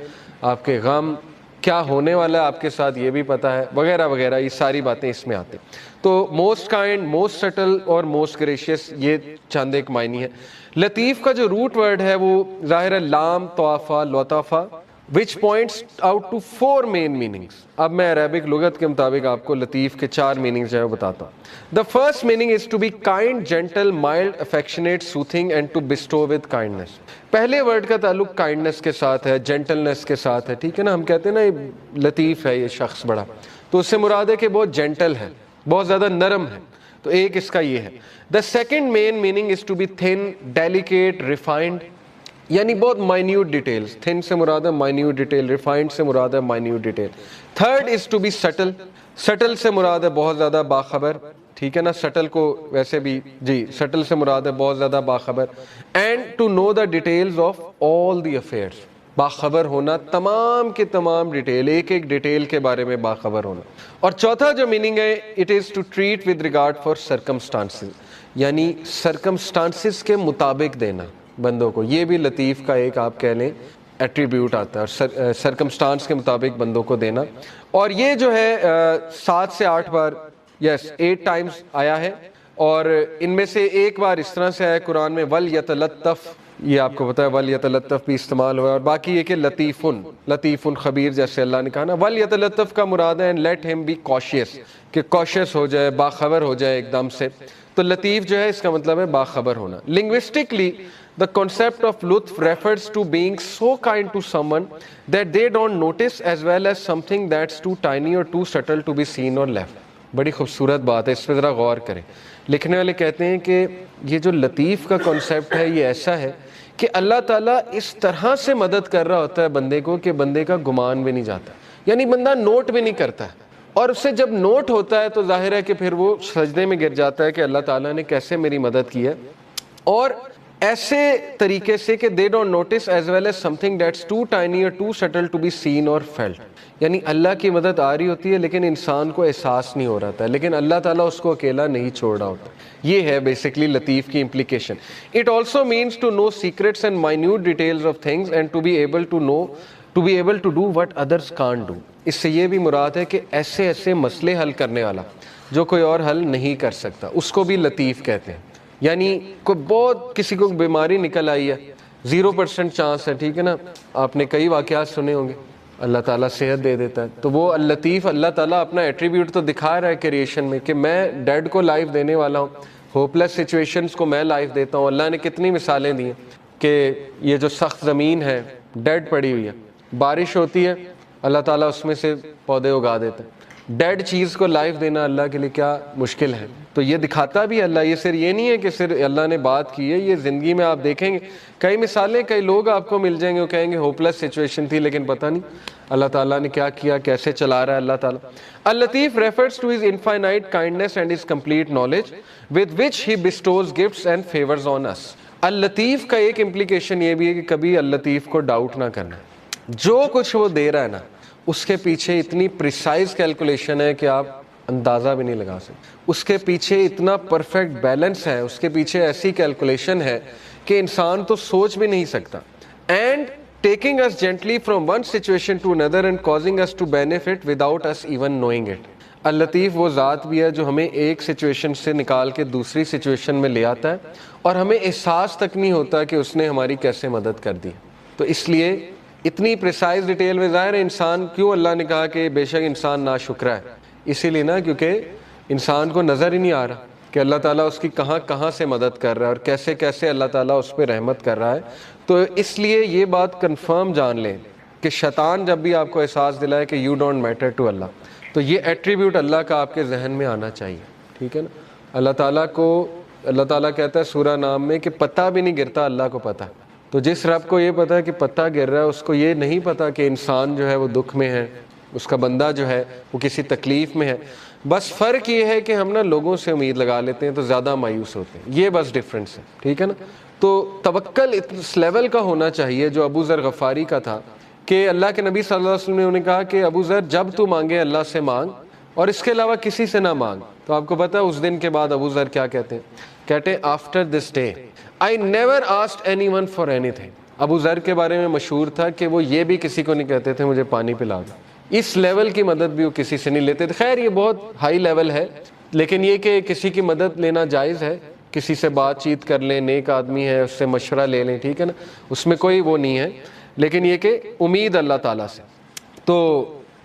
آپ کے غم، کیا ہونے والا ہے آپ کے ساتھ یہ بھی پتہ ہے، وغیرہ وغیرہ، یہ ساری باتیں اس میں آتے ہیں۔ تو موسٹ کائنڈ، موسٹ سٹل اور موسٹ گریشیس، یہ چند ایک معنی ہے۔ لطیف کا جو روٹ ورڈ ہے وہ ظاہر ہے لام طوافہ لطافہ which points out to 4 main meanings۔ اب میں عربک لغت کے مطابق آپ کو لطیف کے 4 meanings جو ہے وہ بتاتا ہوں۔ The first meaning is to be kind, gentle, mild, affectionate, soothing and to bestow with kindness۔ پہلے ورڈ کا تعلق کائنڈنس کے ساتھ ہے، جینٹلنس کے ساتھ ہے، ٹھیک ہے نا۔ ہم کہتے ہیں نا یہ لطیف ہے یہ شخص بڑا، تو اس سے مراد ہے کہ بہت جینٹل ہے، بہت زیادہ نرم ہے، تو ایک اس کا یہ ہے۔ The second main meaning is to be thin, delicate, refined۔ یعنی بہت مائنیوٹ ڈیٹیلز. تھن سے مراد ہے مائنیوٹ ڈیٹیل, ریفائنڈ سے مراد ہے minute detail. Third is to be still. Still سے مراد ہے بہت زیادہ باخبر, ٹھیک ہے نا. سٹل کو ویسے بھی جی سٹل سے مراد ہے بہت زیادہ باخبر. And to know the details of all the affairs. باخبر ہونا تمام کے تمام ڈیٹیل, ایک ایک ڈیٹیل کے بارے میں باخبر ہونا. اور چوتھا جو میننگ ہے, it is to treat with regard for circumstances, یعنی سرکمسٹانسز کے مطابق دینا بندوں کو. یہ بھی لطیف کا ایک آپ کہہ لیں ایٹریبیوٹ آتا ہے, اور سرکمسٹانس کے مطابق بندوں کو دینا. اور یہ جو ہے 7 سے 8 بار, یس 8 ٹائمز آیا ہے, اور ان میں سے ایک بار اس طرح سے آیا ہے قرآن میں وَلْيَتَلَطَّفْ, یہ آپ کو پتا ہے وَلْيَتَلَطَّفْ بھی استعمال ہوا ہے. اور باقی یہ کہ لطیفٌ خبیر, جیسے اللہ نے کہا نا وَلْيَتَلَطَّفْ کا مراد ہے لیٹ ہم بی کاشیس, کہ کاشیس ہو جائے, باخبر ہو جائے ایک دم سے. تو لطیف جو ہے اس کا مطلب ہے باخبر ہونا. لنگوسٹکلی the concept of لطف refers to being so kind to someone that they don't notice, as well as something that's too tiny or too subtle to be seen or left. بڑی خوبصورت بات ہے, اس پہ ذرا غور کریں. لکھنے والے کہتے ہیں کہ یہ جو لطیف کا کنسیپٹ ہے یہ ایسا ہے کہ اللہ تعالیٰ اس طرح سے مدد کر رہا ہوتا ہے بندے کو کہ بندے کا گمان بھی نہیں جاتا, یعنی بندہ نوٹ بھی نہیں کرتا ہے. اور اس سے جب نوٹ ہوتا ہے تو ظاہر ہے کہ پھر وہ سجدے میں گر جاتا ہے کہ اللہ تعالیٰ نے کیسے میری مدد کی ہے. اور ایسے طریقے سے کہ they don't notice as well as something that's too tiny or too subtle to be seen or felt. یعنی اللہ کی مدد آ رہی ہوتی ہے لیکن انسان کو احساس نہیں ہو رہا تھا, لیکن اللہ تعالیٰ اس کو اکیلا نہیں چھوڑ رہا ہوتا. یہ ہے بیسکلی لطیف کی implication. It also means to know secrets and minute details of things and to be able to do what others can't do. اس سے یہ بھی مراد ہے کہ ایسے ایسے مسئلے حل کرنے والا جو کوئی اور حل نہیں کر سکتا, اس کو بھی لطیف کہتے ہیں. یعنی کوئی بہت کسی کو بیماری نکل آئی ہے, 0% چانس ہے, ٹھیک ہے نا, آپ نے کئی واقعات سنے ہوں گے, اللہ تعالیٰ صحت دے دیتا ہے. تو وہ اللطیف, اللہ تعالیٰ اپنا ایٹریبیوٹ تو دکھا رہا ہے کریشن میں کہ میں ڈیڈ کو لائف دینے والا ہوں, ہوپلیس سچویشنز کو میں لائف دیتا ہوں. اللہ نے کتنی مثالیں دی ہیں کہ یہ جو سخت زمین ہے ڈیڈ پڑی ہوئی ہے, بارش ہوتی ہے اللہ تعالیٰ اس میں سے پودے اگا دیتا ہے. ڈیڈ چیز کو لائف دینا اللہ کے لیے کیا مشکل ہے. تو یہ دکھاتا بھی اللہ, یہ صرف یہ نہیں ہے کہ صرف اللہ نے بات کی ہے, یہ زندگی میں آپ دیکھیں گے کئی مثالیں, کئی لوگ آپ کو مل جائیں گے وہ کہیں گے ہوپلیس سچویشن تھی لیکن پتہ نہیں اللہ تعالیٰ نے کیا کیا, کیسے چلا رہا ہے اللہ تعالیٰ. اللطیف refers to his infinite kindness and his complete knowledge with which he bestows gifts and favors on us. اللطیف کا ایک implication یہ بھی ہے کہ کبھی اللطیف کو ڈاؤٹ نہ کرنا, جو کچھ وہ دے رہا ہے نا اس کے پیچھے اتنی پریسائز کیلکولیشن ہے کہ آپ اندازہ بھی نہیں لگا سکتے. اس کے پیچھے اتنا پرفیکٹ بیلنس ہے, اس کے پیچھے ایسی کیلکولیشن ہے کہ انسان تو سوچ بھی نہیں سکتا. And taking us gently from one situation to another and causing us to benefit without us even knowing it. اللطیف وہ ذات بھی ہے جو ہمیں ایک سچویشن سے نکال کے دوسری سچویشن میں لے آتا ہے اور ہمیں احساس تک نہیں ہوتا کہ اس نے ہماری کیسے مدد کر دی. تو اس لیے اتنی پریسائز ڈیٹیل میں ظاہر ہے انسان, کیوں اللہ نے کہا کہ بے شک انسان ناشکرا ہے, اسی لیے نا کیونکہ انسان کو نظر ہی نہیں آ رہا کہ اللہ تعالیٰ اس کی کہاں کہاں سے مدد کر رہا ہے اور کیسے کیسے اللہ تعالیٰ اس پہ رحمت کر رہا ہے. تو اس لیے یہ بات کنفرم جان لیں کہ شیطان جب بھی آپ کو احساس دلائے کہ یو ڈونٹ میٹر ٹو اللہ, تو یہ ایٹریبیوٹ اللہ کا آپ کے ذہن میں آنا چاہیے, ٹھیک ہے نا. اللہ تعالیٰ کو, اللہ تعالیٰ کہتا ہے سورہ نام میں کہ پتہ بھی نہیں گرتا, اللہ کو پتہ. تو جس رب کو یہ پتا ہے کہ پتہ گر رہا ہے, اس کو یہ نہیں پتا کہ انسان جو ہے وہ دکھ میں ہے, اس کا بندہ جو ہے وہ کسی تکلیف میں ہے. بس فرق یہ ہے کہ ہم نا لوگوں سے امید لگا لیتے ہیں تو زیادہ مایوس ہوتے ہیں, یہ بس ڈفرینس ہے, ٹھیک ہے نا. تو توکل اس لیول کا ہونا چاہیے جو ابو ذر غفاری کا تھا کہ اللہ کے نبی صلی اللہ علیہ وسلم نے انہیں کہا کہ ابو ذر جب تو مانگے اللہ سے مانگ اور اس کے علاوہ کسی سے نہ مانگ. تو آپ کو پتا ہے اس دن کے بعد ابو ذر کیا کہتے ہیں, کہتے ہیں after this day I never asked anyone for anything. ابو ذر کے بارے میں مشہور تھا کہ وہ یہ بھی کسی کو نہیں کہتے تھے مجھے پانی پلا دو, اس لیول کی مدد بھی وہ کسی سے نہیں لیتے تھے. خیر یہ بہت ہائی لیول ہے, لیکن یہ کہ کسی کی مدد لینا جائز ہے, کسی سے بات چیت کر لیں, نیک آدمی ہے اس سے مشورہ لے لیں, ٹھیک ہے نا, اس میں کوئی وہ نہیں ہے. لیکن یہ کہ امید اللہ تعالیٰ سے. تو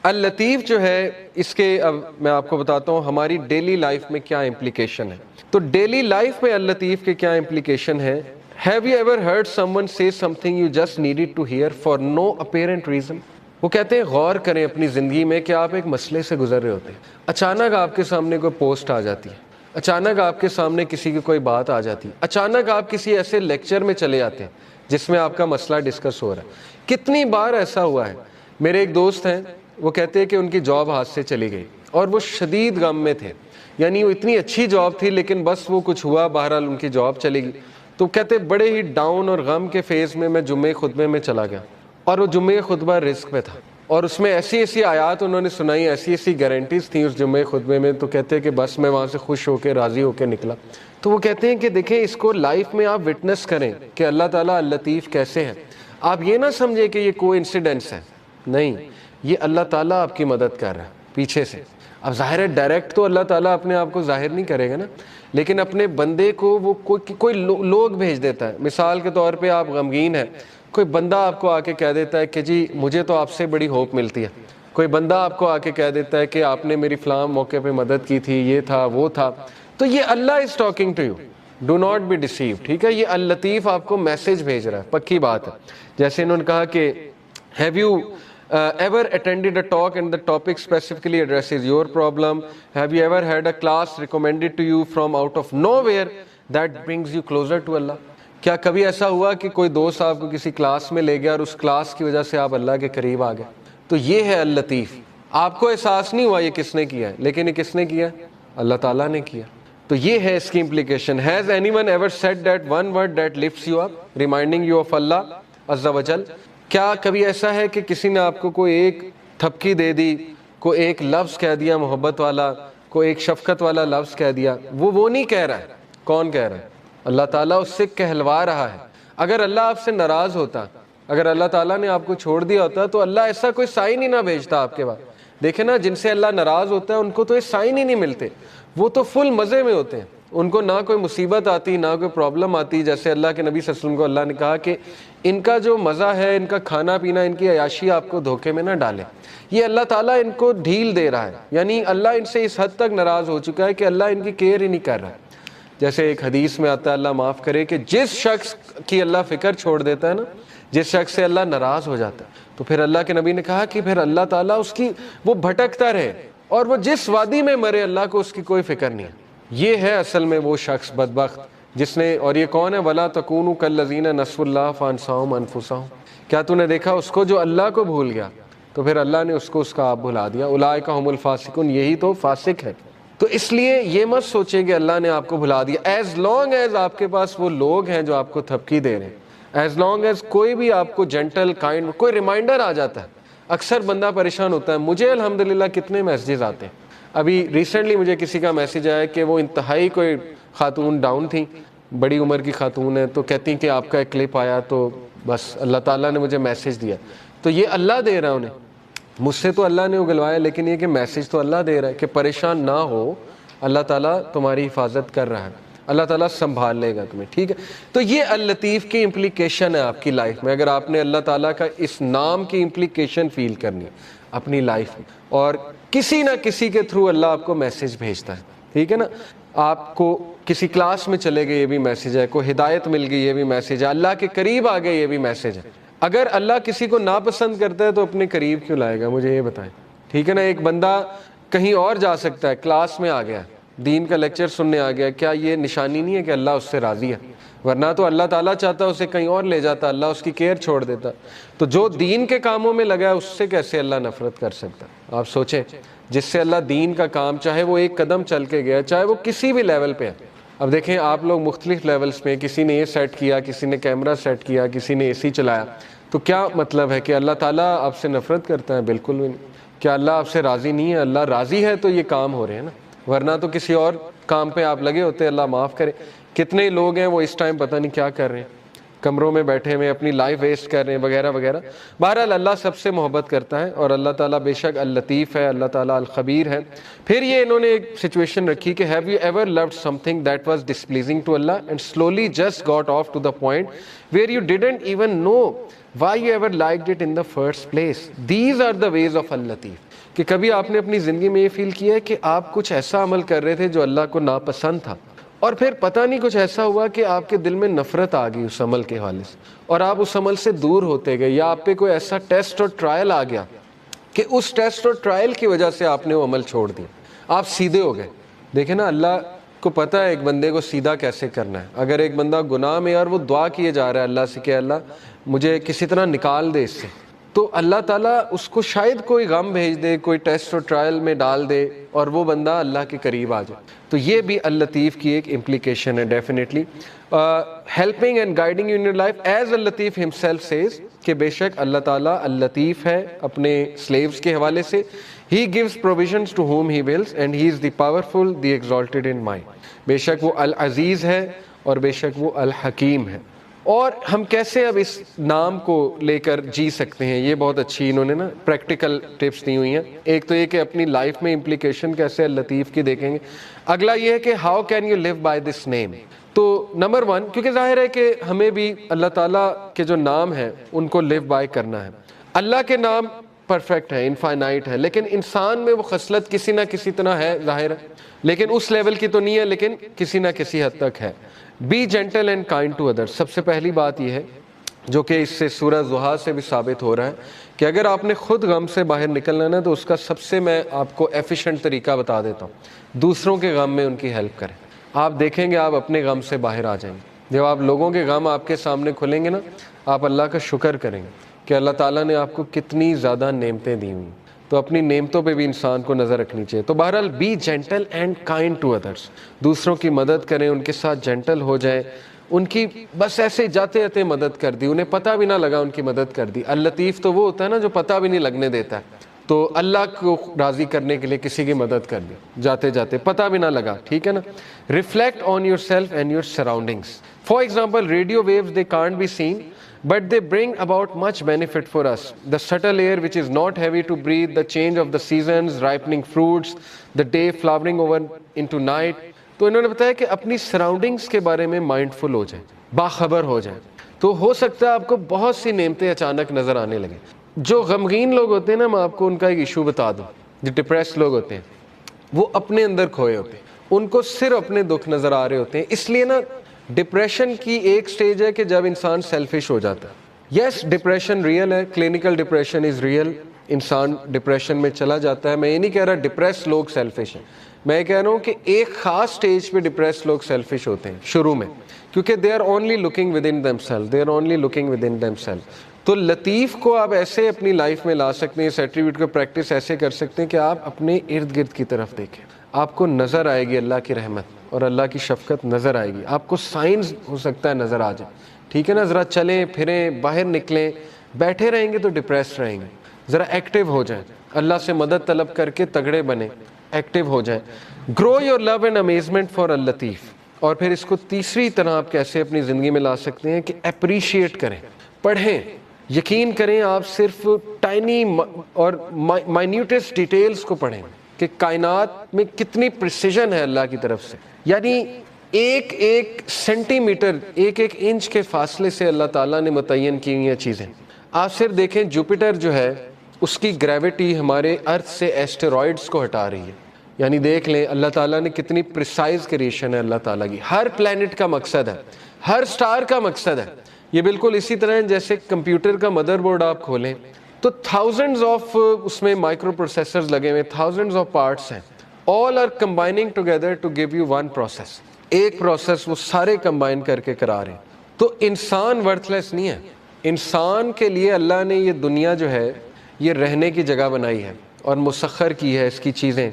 اللطیف جو ہے اس کے اب میں آپ کو بتاتا ہوں ہماری ڈیلی لائف میں کیا امپلیکیشن ہے. تو ڈیلی لائف میں اللطیف کے کیا امپلیکیشن ہے. Have you ever heard someone say something you just needed to hear for no apparent reason? وہ کہتے ہیں غور کریں اپنی زندگی میں کہ آپ ایک مسئلے سے گزر رہے ہوتے ہیں, اچانک آپ کے سامنے کوئی پوسٹ آ جاتی ہے, اچانک آپ کے سامنے کسی کی کوئی بات آ جاتی، اچانک آپ کسی ایسے لیکچر میں چلے جاتے ہیں جس میں آپ کا مسئلہ ڈسکس ہو رہا ہے۔ کتنی بار ایسا ہوا ہے، میرے ایک دوست ہیں، وہ کہتے ہیں کہ ان کی جاب ہاتھ سے چلی گئی اور وہ شدید غم میں تھے، یعنی وہ اتنی اچھی جاب تھی لیکن بس وہ کچھ ہوا، بہرحال ان کی جاب چلی گئی۔ تو کہتے بڑے ہی ڈاؤن اور غم کے فیز میں جمعے خطبے میں چلا گیا، اور وہ جمعے خطبہ رزق پہ تھا، اور اس میں ایسی ایسی آیات انہوں نے سنائی، ایسی ایسی گارنٹیز تھیں اس جمعے خطبے میں، تو کہتے ہیں کہ بس میں وہاں سے خوش ہو کے راضی ہو کے نکلا۔ تو وہ کہتے ہیں کہ دیکھیں اس کو لائف میں آپ وٹنس کریں کہ اللہ تعالیٰ اللطیف کیسے ہے۔ آپ یہ نہ سمجھیں کہ یہ کوئی انسیڈنس ہے، نہیں، یہ اللہ تعالیٰ آپ کی مدد کر رہا ہے پیچھے سے۔ اب ظاہر ہے ڈائریکٹ تو اللہ تعالیٰ اپنے آپ کو ظاہر نہیں کرے گا نا، لیکن اپنے بندے کو وہ کوئی لوگ بھیج دیتا ہے۔ مثال کے طور پہ آپ غمگین ہیں، کوئی بندہ آپ کو آ کے کہہ دیتا ہے کہ جی مجھے تو آپ سے بڑی ہوپ ملتی ہے، کوئی بندہ آپ کو آ کے کہہ دیتا ہے کہ آپ نے میری فلاں موقع پہ مدد کی تھی، یہ تھا وہ تھا، تو یہ اللہ is talking to you, do not be deceive, ٹھیک ہے؟ یہ اللطیف آپ کو میسج بھیج رہا ہے، پکی بات ہے۔ جیسے انہوں نے کہا کہ have you ever attended a talk and the topic specifically addresses your problem? Have you ever had a class recommended to you from out of nowhere that brings you closer to Allah? کیا کبھی ایسا ہوا کہ کوئی دوست آپ کو کسی کلاس میں لے گیا اور اس کلاس کی وجہ سے آپ اللہ کے قریب آ گئے؟ تو یہ ہے اللطیف۔ آپ کو احساس نہیں ہوا یہ کس نے کیا ہے، لیکن یہ کس نے کیا؟ اللہ تعالیٰ نے کیا۔ تو یہ ہے اس کی implication. Has anyone ever said that one word that lifts you up, reminding you of Allah Azza wa Jal? کیا کبھی ایسا ہے کہ کسی نے آپ کو کوئی ایک تھپکی دے دی، کوئی ایک لفظ کہہ دیا محبت والا، کوئی ایک شفقت والا لفظ کہہ دیا؟ وہ نہیں کہہ رہا ہے، کون کہہ رہا ہے؟ اللہ تعالیٰ اس سے کہلوا رہا ہے۔ اگر اللہ آپ سے ناراض ہوتا، اگر اللہ تعالیٰ نے آپ کو چھوڑ دیا ہوتا تو اللہ ایسا کوئی سائن ہی نہ بھیجتا آپ کے پاس۔ دیکھیں نا، جن سے اللہ ناراض ہوتا ہے ان کو تو یہ سائن ہی نہیں ملتے، وہ تو فل مزے میں ہوتے ہیں، ان کو نہ کوئی مصیبت آتی نہ کوئی پرابلم آتی۔ جیسے اللہ کے نبی صلی اللہ علیہ وسلم کو اللہ نے کہا کہ ان کا جو مزہ ہے، ان کا کھانا پینا، ان کی عیاشی آپ کو دھوکے میں نہ ڈالے، یہ اللہ تعالیٰ ان کو ڈھیل دے رہا ہے، یعنی اللہ ان سے اس حد تک ناراض ہو چکا ہے کہ اللہ ان کی کیئر ہی نہیں کر رہا۔ جیسے ایک حدیث میں آتا ہے، اللہ معاف کرے، کہ جس شخص کی اللہ فکر چھوڑ دیتا ہے نا، جس شخص سے اللہ ناراض ہو جاتا ہے، تو پھر اللہ کے نبی نے کہا کہ پھر اللہ تعالیٰ اس کی وہ بھٹکتا رہے اور وہ جس وادی میں مرے اللہ کو اس کی کوئی فکر نہیں ہے۔ یہ ہے اصل میں وہ شخص بدبخت جس نے، اور یہ کون ہے؟ وَلَا تَكُونُوا كَالَّذِينَ نَسُوا اللَّهَ فَأَنسَاهُمْ أَنفُسَهُمْ۔ کیا تو نے دیکھا اس کو جو اللہ کو بھول گیا تو پھر اللہ نے اس کو اس کا آپ بھلا دیا؟ اولئک هم الفاسقون، یہی تو فاسق ہے۔ تو اس لیے یہ مت سوچیں کہ اللہ نے آپ کو بھلا دیا، ایز لانگ ایز آپ کے پاس وہ لوگ ہیں جو آپ کو تھپکی دے رہے ہیں، ایز لانگ ایز کوئی بھی آپ کو جینٹل کائنڈ کوئی ریمائنڈر آ جاتا ہے۔ اکثر بندہ پریشان ہوتا ہے، مجھے الحمدللہ کتنے میسیجز آتے ہیں۔ ابھی ریسنٹلی مجھے کسی کا میسیج آیا کہ وہ انتہائی کوئی خاتون ڈاؤن تھیں، بڑی عمر کی خاتون ہے، تو کہتی ہیں کہ آپ کا ایک کلپ آیا تو بس اللہ تعالیٰ نے مجھے میسیج دیا۔ تو یہ اللہ دے رہا ہے انہیں، مجھ سے تو اللہ نے اگلوایا، لیکن یہ کہ میسیج تو اللہ دے رہا ہے کہ پریشان نہ ہو، اللہ تعالیٰ تمہاری حفاظت کر رہا ہے، اللہ تعالیٰ سنبھال لے گا تمہیں، ٹھیک ہے؟ تو یہ اللطیف کی امپلیکیشن ہے آپ کی لائف میں، اگر آپ نے اللہ تعالیٰ کا اس نام کی امپلیکیشن فیل کرنی ہے اپنی لائف میں، اور کسی نہ کسی کے تھرو اللہ آپ کو میسیج بھیجتا ہے، ٹھیک ہے نا؟ آپ کو کسی کلاس میں چلے گئے، یہ بھی میسیج ہے، کوئی ہدایت مل گئی، یہ بھی میسیج ہے، اللہ کے قریب آ گئے، یہ بھی میسیج ہے۔ اگر اللہ کسی کو ناپسند کرتا ہے تو اپنے قریب کیوں لائے گا؟ مجھے یہ بتائیں، ٹھیک ہے نا؟ ایک بندہ کہیں اور جا سکتا ہے، کلاس میں آ گیا، دین کا لیکچر سننے آ گیا، کیا یہ نشانی نہیں ہے کہ اللہ اس سے راضی ہے؟ ورنہ تو اللہ تعالیٰ چاہتا اسے کہیں اور لے جاتا، اللہ اس کی کیئر چھوڑ دیتا۔ تو جو دین کے کاموں میں لگا ہے اس سے کیسے اللہ نفرت کر سکتا؟ آپ سوچیں، جس سے اللہ دین کا کام، چاہے وہ ایک قدم چل کے گیا، چاہے وہ کسی بھی لیول پہ ہے۔ اب دیکھیں آپ لوگ مختلف لیولز پہ، کسی نے یہ سیٹ کیا، کسی نے کیمرہ سیٹ کیا، کسی نے اے سی چلایا، تو کیا مطلب ہے کہ اللہ تعالیٰ آپ سے نفرت کرتا ہے؟ بالکل بھی نہیں۔ کیا اللہ آپ سے راضی نہیں ہے؟ اللہ راضی ہے تو یہ کام ہو رہے ہیں نا، ورنہ تو کسی اور کام پہ آپ لگے ہوتے۔ اللہ معاف کرے، کتنے لوگ ہیں وہ اس ٹائم پتہ نہیں کیا کر رہے ہیں، کمروں میں بیٹھے ہوئے اپنی لائف ویسٹ کر رہے ہیں وغیرہ وغیرہ۔ بہرحال اللہ سب سے محبت کرتا ہے، اور اللہ تعالیٰ بے شک اللطیف ہے، اللہ تعالیٰ الخبیر ہے۔ پھر یہ انہوں نے ایک سچویشن رکھی کہ have you ever loved something that was displeasing to اللہ and slowly just got of to the point where you didn't even know why you ever liked it in the first place? These are the ways of اللطیف۔ کہ کبھی آپ نے اپنی زندگی میں یہ فیل کیا ہے کہ آپ کچھ ایسا عمل کر رہے تھے جو اللہ کو ناپسند تھا، اور پھر پتہ نہیں کچھ ایسا ہوا کہ آپ کے دل میں نفرت آ گئی اس عمل کے حوالے سے، اور آپ اس عمل سے دور ہوتے گئے، یا آپ پہ کوئی ایسا ٹیسٹ اور ٹرائل آ گیا کہ اس ٹیسٹ اور ٹرائل کی وجہ سے آپ نے وہ عمل چھوڑ دیا، آپ سیدھے ہو گئے۔ دیکھیں نا، اللہ کو پتہ ہے ایک بندے کو سیدھا کیسے کرنا ہے. اگر ایک بندہ گناہ میں اور وہ دعا کیے جا رہا ہے اللہ سے کہ اللہ مجھے کسی طرح نکال دے اس سے, تو اللہ تعالیٰ اس کو شاید کوئی غم بھیج دے, کوئی ٹیسٹ اور ٹرائل میں ڈال دے اور وہ بندہ اللہ کے قریب آ جائے. تو یہ بھی اللطیف کی ایک امپلیکیشن ہے definitely. Helping and guiding in your life as اللطیف ہمسیلف سیز, کہ بے شک اللہ تعالیٰ اللطیف ہے اپنے سلیوز کے حوالے سے. He gives provisions to whom he wills and he is the powerful, the exalted in mind. بے شک وہ العزیز ہے اور بے شک وہ الحکیم ہے. اور ہم کیسے اب اس نام کو لے کر جی سکتے ہیں, یہ بہت اچھی انہوں نے نا پریکٹیکل ٹپس دی ہوئی ہیں. ایک تو یہ کہ اپنی لائف میں امپلیکیشن کیسے اللطیف کی دیکھیں گے. اگلا یہ ہے کہ how can you live by this name. تو نمبر 1, کیونکہ ظاہر ہے کہ ہمیں بھی اللہ تعالیٰ کے جو نام ہیں ان کو لیو بائی کرنا ہے. اللہ کے نام پرفیکٹ ہے, انفائنائٹ ہے, لیکن انسان میں وہ خصلت کسی نہ کسی طرح ہے ظاہر ہے, لیکن اس لیول کی تو نہیں ہے, لیکن کسی نہ کسی حد تک ہے. Be gentle and kind to others. سب سے پہلی بات یہ ہے جو کہ اس سے سورہ ضحیٰ سے بھی ثابت ہو رہا ہے کہ اگر آپ نے خود غم سے باہر نکلنا ہے تو اس کا سب سے میں آپ کو ایفیشینٹ طریقہ بتا دیتا ہوں, دوسروں کے غم میں ان کی ہیلپ کریں. آپ دیکھیں گے آپ اپنے غم سے باہر آ جائیں گے. جب آپ لوگوں کے غم آپ کے سامنے کھلیں گے نا, آپ اللہ کا شکر کریں گے کہ اللہ تعالیٰ نے آپ کو کتنی زیادہ نعمتیں دی ہوئی. تو اپنی نعمتوں پہ بھی انسان کو نظر رکھنی چاہیے. تو بہرحال be gentle and kind to others, دوسروں کی مدد کریں, ان کے ساتھ جینٹل ہو جائیں, ان کی بس ایسے جاتے جاتے مدد کر دی, انہیں پتہ بھی نہ لگا ان کی مدد کر دی. اللطیف تو وہ ہوتا ہے نا جو پتہ بھی نہیں لگنے دیتا ہے. تو اللہ کو راضی کرنے کے لیے کسی کی مدد کر دی جاتے جاتے, پتہ بھی نہ لگا, ٹھیک ہے نا. Reflect on yourself and your surroundings. For example radio waves they can't be seen but they bring about much benefit for us. The subtle air which is not heavy to breathe, the change of the seasons, ripening fruits, the day flowering over into night. تو انہوں نے بتایا کہ اپنی سراؤنڈنگس کے بارے میں مائنڈفل ہو جائیں, باخبر ہو جائیں, تو ہو سکتا ہے آپ کو بہت سی نعمتیں اچانک نظر آنے لگیں. جو غمگین لوگ ہوتے ہیں نا, میں آپ کو ان کا ایک ایشو بتا دوں. جو ڈپریس لوگ ہوتے ہیں وہ اپنے اندر کھوئے ہوتے ہیں, ان کو صرف اپنے دکھ نظر آ رہے ہوتے ہیں. اس لیے نا ڈپریشن کی ایک سٹیج ہے کہ جب انسان سیلفش ہو جاتا ہے. یس ڈپریشن ریئل ہے, کلینکل ڈپریشن از ریئل, انسان ڈپریشن میں چلا جاتا ہے. میں یہ نہیں کہہ رہا ڈپریس لوگ سیلفش ہیں, میں یہ کہہ رہا ہوں کہ ایک خاص سٹیج پہ ڈپریس لوگ سیلفش ہوتے ہیں شروع میں, کیونکہ they are only looking within themselves, they are only looking within themselves. تو لطیف کو آپ ایسے اپنی لائف میں لا سکتے ہیں, اس ایٹریبیوٹ کو پریکٹس ایسے کر سکتے ہیں کہ آپ اپنے ارد گرد کی طرف دیکھیں, آپ کو نظر آئے گی اللہ کی رحمت اور اللہ کی شفقت نظر آئے گی. آپ کو سائنس ہو سکتا ہے نظر آ جائے, ٹھیک ہے نا. ذرا چلیں پھریں, باہر نکلیں. بیٹھے رہیں گے تو ڈپریس رہیں گے. ذرا ایکٹیو ہو جائیں, اللہ سے مدد طلب کر کے تگڑے بنیں, ایکٹیو ہو جائیں. Grow your love and amazement for اللطیف. اور پھر اس کو تیسری طرح آپ کیسے اپنی زندگی میں لا سکتے ہیں کہ اپریشیٹ کریں, پڑھیں. یقین کریں آپ صرف ٹائنی اور مائنیوٹسٹ ڈیٹیلز کو پڑھیں کہ کائنات میں کتنی پریسیجن ہے اللہ کی طرف سے. یعنی ایک ایک سینٹی میٹر, ایک ایک انچ کے فاصلے سے اللہ تعالیٰ نے متعین کی ہوئی ہیں چیزیں. آپ صرف دیکھیں جوپیٹر جو ہے اس کی گریوٹی ہمارے ارتھ سے ایسٹرائڈز کو ہٹا رہی ہے. یعنی دیکھ لیں اللہ تعالیٰ نے کتنی پریسائز کریشن ہے اللہ تعالیٰ کی. ہر پلینٹ کا مقصد ہے, ہر سٹار کا مقصد ہے. یہ بالکل اسی طرح ہے جیسے کمپیوٹر کا مدر بورڈ آپ کھولیں تو تھاؤزنڈز آف اس میں مائکرو پروسیسرز لگے ہوئے, تھاؤزنڈز آف پارٹس ہیں, all are combining together to give you one process. ایک پروسیس وہ سارے کمبائن کر کے کرا رہے ہیں. تو انسان ورتھ لیس نہیں ہے. انسان کے لیے اللہ نے یہ دنیا جو ہے یہ رہنے کی جگہ بنائی ہے اور مسخر کی ہے اس کی چیزیں.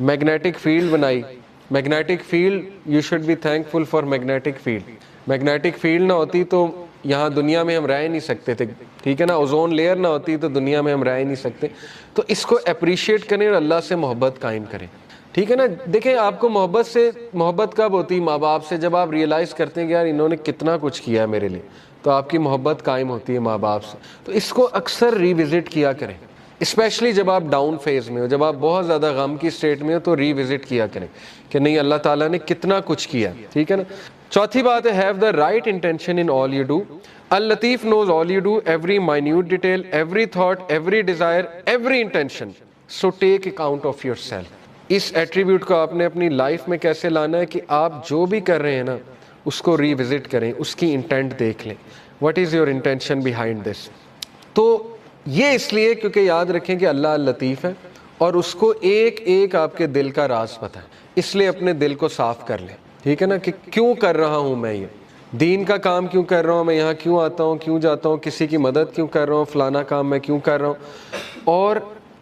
میگنیٹک فیلڈ بنائی, magnetic field, you should be thankful for magnetic field. Magnetic field نہ ہوتی تو یہاں دنیا میں ہم رہ نہیں سکتے تھے, ٹھیک ہے نا. اوزون لیئر نہ ہوتی تو دنیا میں ہم رہ نہیں سکتے. تو اس کو اپریشیٹ کریں اور اللہ سے محبت قائم کریں, ٹھیک ہے نا. دیکھیں آپ کو محبت کب ہوتی؟ ماں باپ سے. جب آپ ریئلائز کرتے ہیں کہ یار انہوں نے کتنا کچھ کیا ہے میرے لیے, تو آپ کی محبت قائم ہوتی ہے ماں باپ سے. تو اس کو اکثر ریوزٹ کیا کریں, اسپیشلی جب آپ ڈاؤن فیز میں ہو, جب آپ بہت زیادہ غم کی اسٹیٹ میں ہو تو ریوزٹ کیا کریں کہ نہیں اللہ تعالیٰ نے کتنا کچھ کیا, ٹھیک ہے نا. چوتھی بات ہے have the right intention in all you do. اللطیف knows all you do, every minute detail, every thought, every desire, every intention. So take account of yourself. اس ایٹریبیوٹ کو آپ نے اپنی لائف میں کیسے لانا ہے کہ آپ جو بھی کر رہے ہیں نا اس کو ریوزٹ کریں, اس کی انٹینٹ دیکھ لیں. What is your intention behind this. تو یہ اس لیے کیونکہ یاد رکھیں کہ اللہ لطیف ہے اور اس کو ایک ایک آپ کے دل کا راز پتہ ہے، اس لیے اپنے دل کو صاف کر لیں، ٹھیک ہے نا، کہ کیوں کر رہا ہوں میں یہ دین کا کام، کیوں کر رہا ہوں میں یہاں، کیوں آتا ہوں، کیوں جاتا ہوں، کسی کی مدد کیوں کر رہا ہوں، فلانا کام میں کیوں کر رہا ہوں۔ اور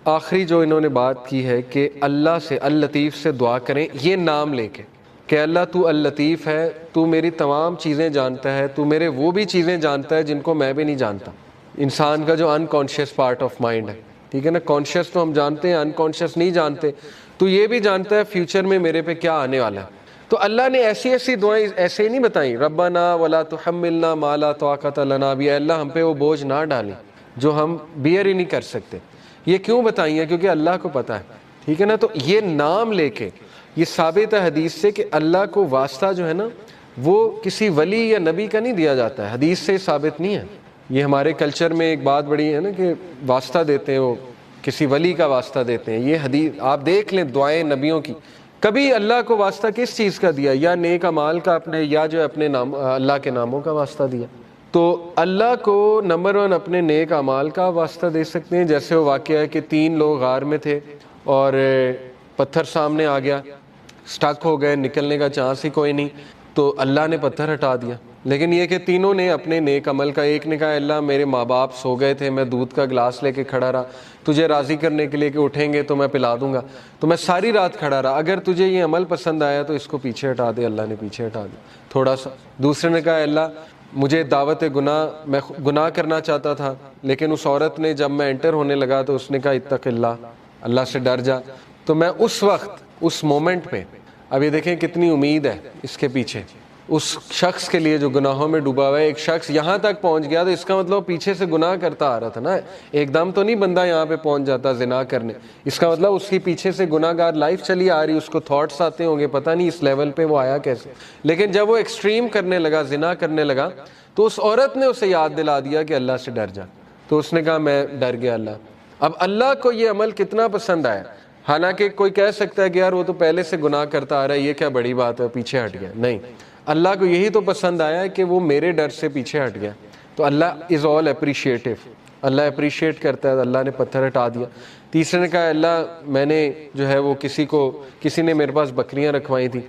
آخری جو انہوں نے بات کی ہے کہ اللہ سے، اللطیف سے دعا کریں یہ نام لے کے، کہ اللہ تو اللطیف ہے، تو میری تمام چیزیں جانتا ہے، تو میرے وہ بھی چیزیں جانتا ہے جن کو میں بھی نہیں جانتا۔ انسان کا جو انکانشیس پارٹ آف مائنڈ ہے، ٹھیک ہے نا، کانشیس تو ہم جانتے ہیں، انکانشیس نہیں جانتے، تو یہ بھی جانتا ہے فیوچر میں میرے پہ کیا آنے والا ہے۔ تو اللہ نے ایسی ایسی دعائیں ایسے ہی نہیں بتائیں، ربنا ولا تحملنا ما لا طاقت لنا بھی، اے اللہ ہم پہ وہ بوجھ نہ ڈالیں جو ہم بیئر ہی نہیں کر سکتے۔ یہ کیوں بتائیں ہیں؟ کیونکہ اللہ کو پتہ ہے، ٹھیک ہے نا۔ تو یہ نام لے کے، یہ ثابت ہے حدیث سے کہ اللہ کو واسطہ جو ہے نا وہ کسی ولی یا نبی کا نہیں دیا جاتا ہے، حدیث سے ثابت نہیں ہے۔ یہ ہمارے کلچر میں ایک بات بڑی ہے نا کہ واسطہ دیتے ہیں، وہ کسی ولی کا واسطہ دیتے ہیں۔ یہ حدیث آپ دیکھ لیں دعائیں نبیوں کی، کبھی اللہ کو واسطہ کس چیز کا دیا؟ یا نیک اعمال کا اپنے، یا جو اپنے نام اللہ کے ناموں کا واسطہ دیا۔ تو اللہ کو نمبر 1 اپنے نیک اعمال کا واسطہ دے سکتے ہیں، جیسے وہ واقعہ ہے کہ 3 لوگ غار میں تھے اور پتھر سامنے آ گیا، سٹک ہو گئے، نکلنے کا چانس ہی کوئی نہیں، تو اللہ نے پتھر ہٹا دیا۔ لیکن یہ کہ تینوں نے اپنے نیک عمل کا، ایک نے کہا اللہ میرے ماں باپ سو گئے تھے، میں دودھ کا گلاس لے کے کھڑا رہا تجھے راضی کرنے کے لیے کہ اٹھیں گے تو میں پلا دوں گا، تو میں ساری رات کھڑا رہا، اگر تجھے یہ عمل پسند آیا تو اس کو پیچھے ہٹا دے۔ اللہ نے پیچھے ہٹا دیا تھوڑا سا۔ دوسرے نے کہا اللہ مجھے دعوت گناہ، میں گناہ کرنا چاہتا تھا، لیکن اس عورت نے جب میں انٹر ہونے لگا تو اس نے کہا اتق اللہ، اللہ سے ڈر جا، تو میں اس وقت، اس مومنٹ پہ، اب یہ دیکھیں کتنی امید ہے اس کے پیچھے، اس شخص کے لیے جو گناہوں میں ڈوبا ہوا ہے۔ ایک شخص یہاں تک پہنچ گیا تو اس کا مطلب پیچھے سے گناہ کرتا آ رہا تھا نا، ایک دم تو نہیں بندہ یہاں پہ پہنچ جاتا زنا کرنے، اس کا مطلب اس کی پیچھے سے گناہ گار لائف چلی آ رہی، اس کو تھاٹس آتے ہوں گے، پتہ نہیں اس لیول پہ وہ آیا کیسے۔ لیکن جب وہ ایکسٹریم کرنے لگا، زنا کرنے لگا، تو اس عورت نے اسے یاد دلا دیا کہ اللہ سے ڈر جا، تو اس نے کہا میں ڈر گیا اللہ۔ اب اللہ کو یہ عمل کتنا پسند آیا، حالانکہ کوئی کہہ سکتا ہے کہ یار وہ تو پہلے سے گناہ کرتا آ رہا ہے، یہ کیا بڑی بات ہے، پیچھے ہٹ گیا۔ نہیں، اللہ کو یہی تو پسند آیا ہے کہ وہ میرے ڈر سے پیچھے ہٹ گیا۔ تو اللہ از آل اپریشیٹو، اللہ اپریشیٹ کرتا ہے، اللہ نے پتھر ہٹا دیا۔ تیسرے نے کہا اللہ میں نے جو ہے وہ کسی نے میرے پاس بکریاں رکھوائی تھی،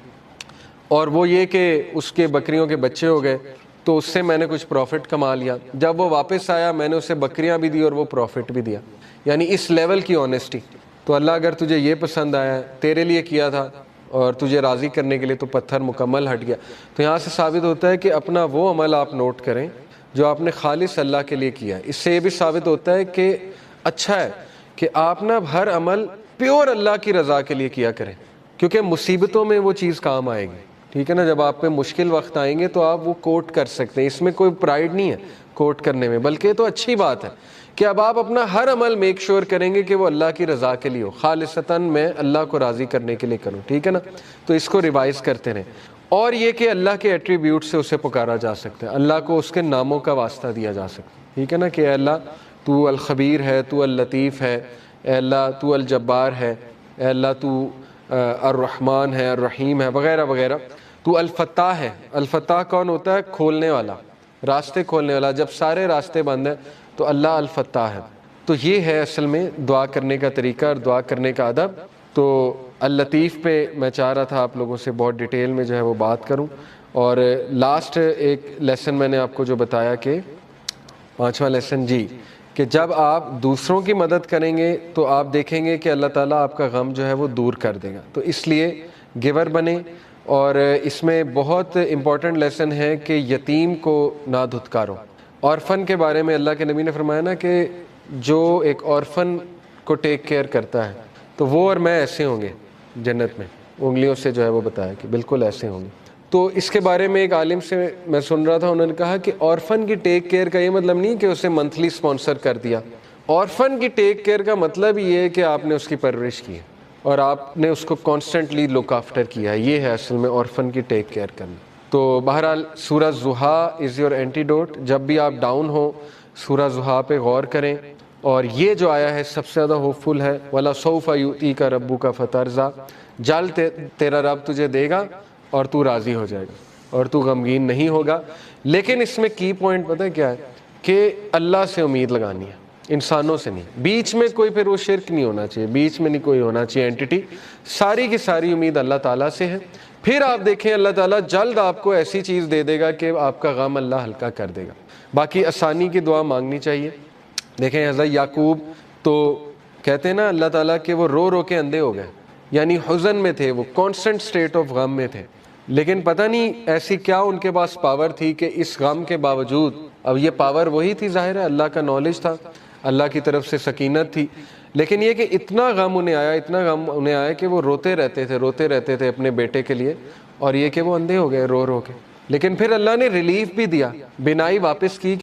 اور وہ یہ کہ اس کے بکریوں کے بچے ہو گئے، تو اس سے میں نے کچھ پروفٹ کما لیا، جب وہ واپس آیا میں نے اسے بکریاں بھی دی اور وہ پروفٹ بھی دیا، یعنی اس لیول کی آنیسٹی۔ تو اللہ اگر تجھے یہ پسند آیا ہے، تیرے لیے کیا تھا اور تجھے راضی کرنے کے لیے، تو پتھر مکمل ہٹ گیا۔ تو یہاں سے ثابت ہوتا ہے کہ اپنا وہ عمل آپ نوٹ کریں جو آپ نے خالص اللہ کے لیے کیا ہے۔ اس سے یہ بھی ثابت ہوتا ہے کہ اچھا ہے کہ آپ نا ہر عمل پیور اللہ کی رضا کے لیے کیا کریں، کیونکہ مصیبتوں میں وہ چیز کام آئے گی، ٹھیک ہے نا۔ جب آپ پہ مشکل وقت آئیں گے تو آپ وہ کوٹ کر سکتے ہیں، اس میں کوئی پرائیڈ نہیں ہے کوٹ کرنے میں، بلکہ تو اچھی بات ہے کہ اب آپ اپنا ہر عمل میک شور کریں گے کہ وہ اللہ کی رضا کے لیے ہو، خالصتاً میں اللہ کو راضی کرنے کے لیے کروں، ٹھیک ہے نا۔ تو اس کو ریوائز کرتے رہیں، اور یہ کہ اللہ کے ایٹریبیوٹ سے اسے پکارا جا سکتا ہے، اللہ کو اس کے ناموں کا واسطہ دیا جا سکتا ہے، ٹھیک ہے نا، کہ اے اللہ تو الخبیر ہے، تو اللطیف ہے، اے اللہ تو الجبار ہے، اے اللہ تو الرحمن ہے، الرحیم ہے، وغیرہ وغیرہ۔ تو الفتاح ہے، الفتاح کون ہوتا ہے؟ کھولنے والا، راستے کھولنے والا، جب سارے راستے بند ہیں تو اللہ الفتاح ہے۔ تو یہ ہے اصل میں دعا کرنے کا طریقہ اور دعا کرنے کا ادب۔ تو اللطیف پہ میں چاہ رہا تھا آپ لوگوں سے بہت ڈیٹیل میں جو ہے وہ بات کروں، اور لاسٹ ایک لیسن میں نے آپ کو جو بتایا کہ 5واں لیسن جی، کہ جب آپ دوسروں کی مدد کریں گے تو آپ دیکھیں گے کہ اللہ تعالیٰ آپ کا غم جو ہے وہ دور کر دے گا، تو اس لیے گیور بنیں۔ اور اس میں بہت امپورٹنٹ لیسن ہے کہ یتیم کو نہ دھتکارو۔ اورفن کے بارے میں اللہ کے نبی نے فرمایا نا کہ جو ایک اورفن کو ٹیک کیئر کرتا ہے تو وہ اور میں ایسے ہوں گے جنت میں، انگلیوں سے جو ہے وہ بتایا کہ بالکل ایسے ہوں گے۔ تو اس کے بارے میں ایک عالم سے میں سن رہا تھا، انہوں نے کہا کہ اورفن کی ٹیک کیئر کا یہ مطلب نہیں کہ اسے منتھلی سپانسر کر دیا، اورفن کی ٹیک کیئر کا مطلب یہ ہے کہ آپ نے اس کی پرورش کی ہے اور آپ نے اس کو کانسٹنٹلی لک آفٹر کیا ہے، یہ ہے اصل میں اورفن کی ٹیک کیئر کرنا۔ تو بہرحال سورہ ضحیٰ از یور اینٹیڈوٹ، جب بھی آپ ڈاؤن ہو سورہ ضحیٰ پہ غور کریں، اور یہ جو آیا ہے سب سے زیادہ ہوپ فل ہے، وَلَسَوْفَ يُؤْتِيكَ رَبُّكَ فَتَرْضَىٰ، جلد تیرا رب تجھے دے گا اور تو راضی ہو جائے گا اور تو غمگین نہیں ہوگا۔ لیکن اس میں کی پوائنٹ پتہ ہے کیا ہے؟ کہ اللہ سے امید لگانی ہے، انسانوں سے نہیں, بیچ میں کوئی پھر وہ شرک نہیں ہونا چاہیے, بیچ میں نہیں کوئی ہونا چاہیے اینٹی, ساری کی ساری امید اللہ تعالیٰ سے ہے. پھر آپ دیکھیں اللہ تعالیٰ جلد آپ کو ایسی چیز دے دے گا کہ آپ کا غم اللہ ہلکا کر دے گا. باقی آسانی کی دعا مانگنی چاہیے. دیکھیں حضرت یعقوب تو کہتے ہیں نا اللہ تعالیٰ کہ وہ رو رو کے اندھے ہو گئے, یعنی حزن میں تھے, وہ کانسٹنٹ سٹیٹ آف غم میں تھے, لیکن پتہ نہیں ایسی کیا ان کے پاس پاور تھی کہ اس غم کے باوجود, اب یہ پاور وہی تھی ظاہر ہے, اللہ کا نالج تھا, اللہ کی طرف سے سکینت تھی, لیکن یہ کہ اتنا غم انہیں آیا, اتنا غم انہیں آیا کہ وہ روتے رہتے تھے اپنے بیٹے کے لیے, اور یہ کہ وہ اندھے ہو گئے رو رو کے. لیکن پھر اللہ نے ریلیف بھی دیا, بینائی واپس کی.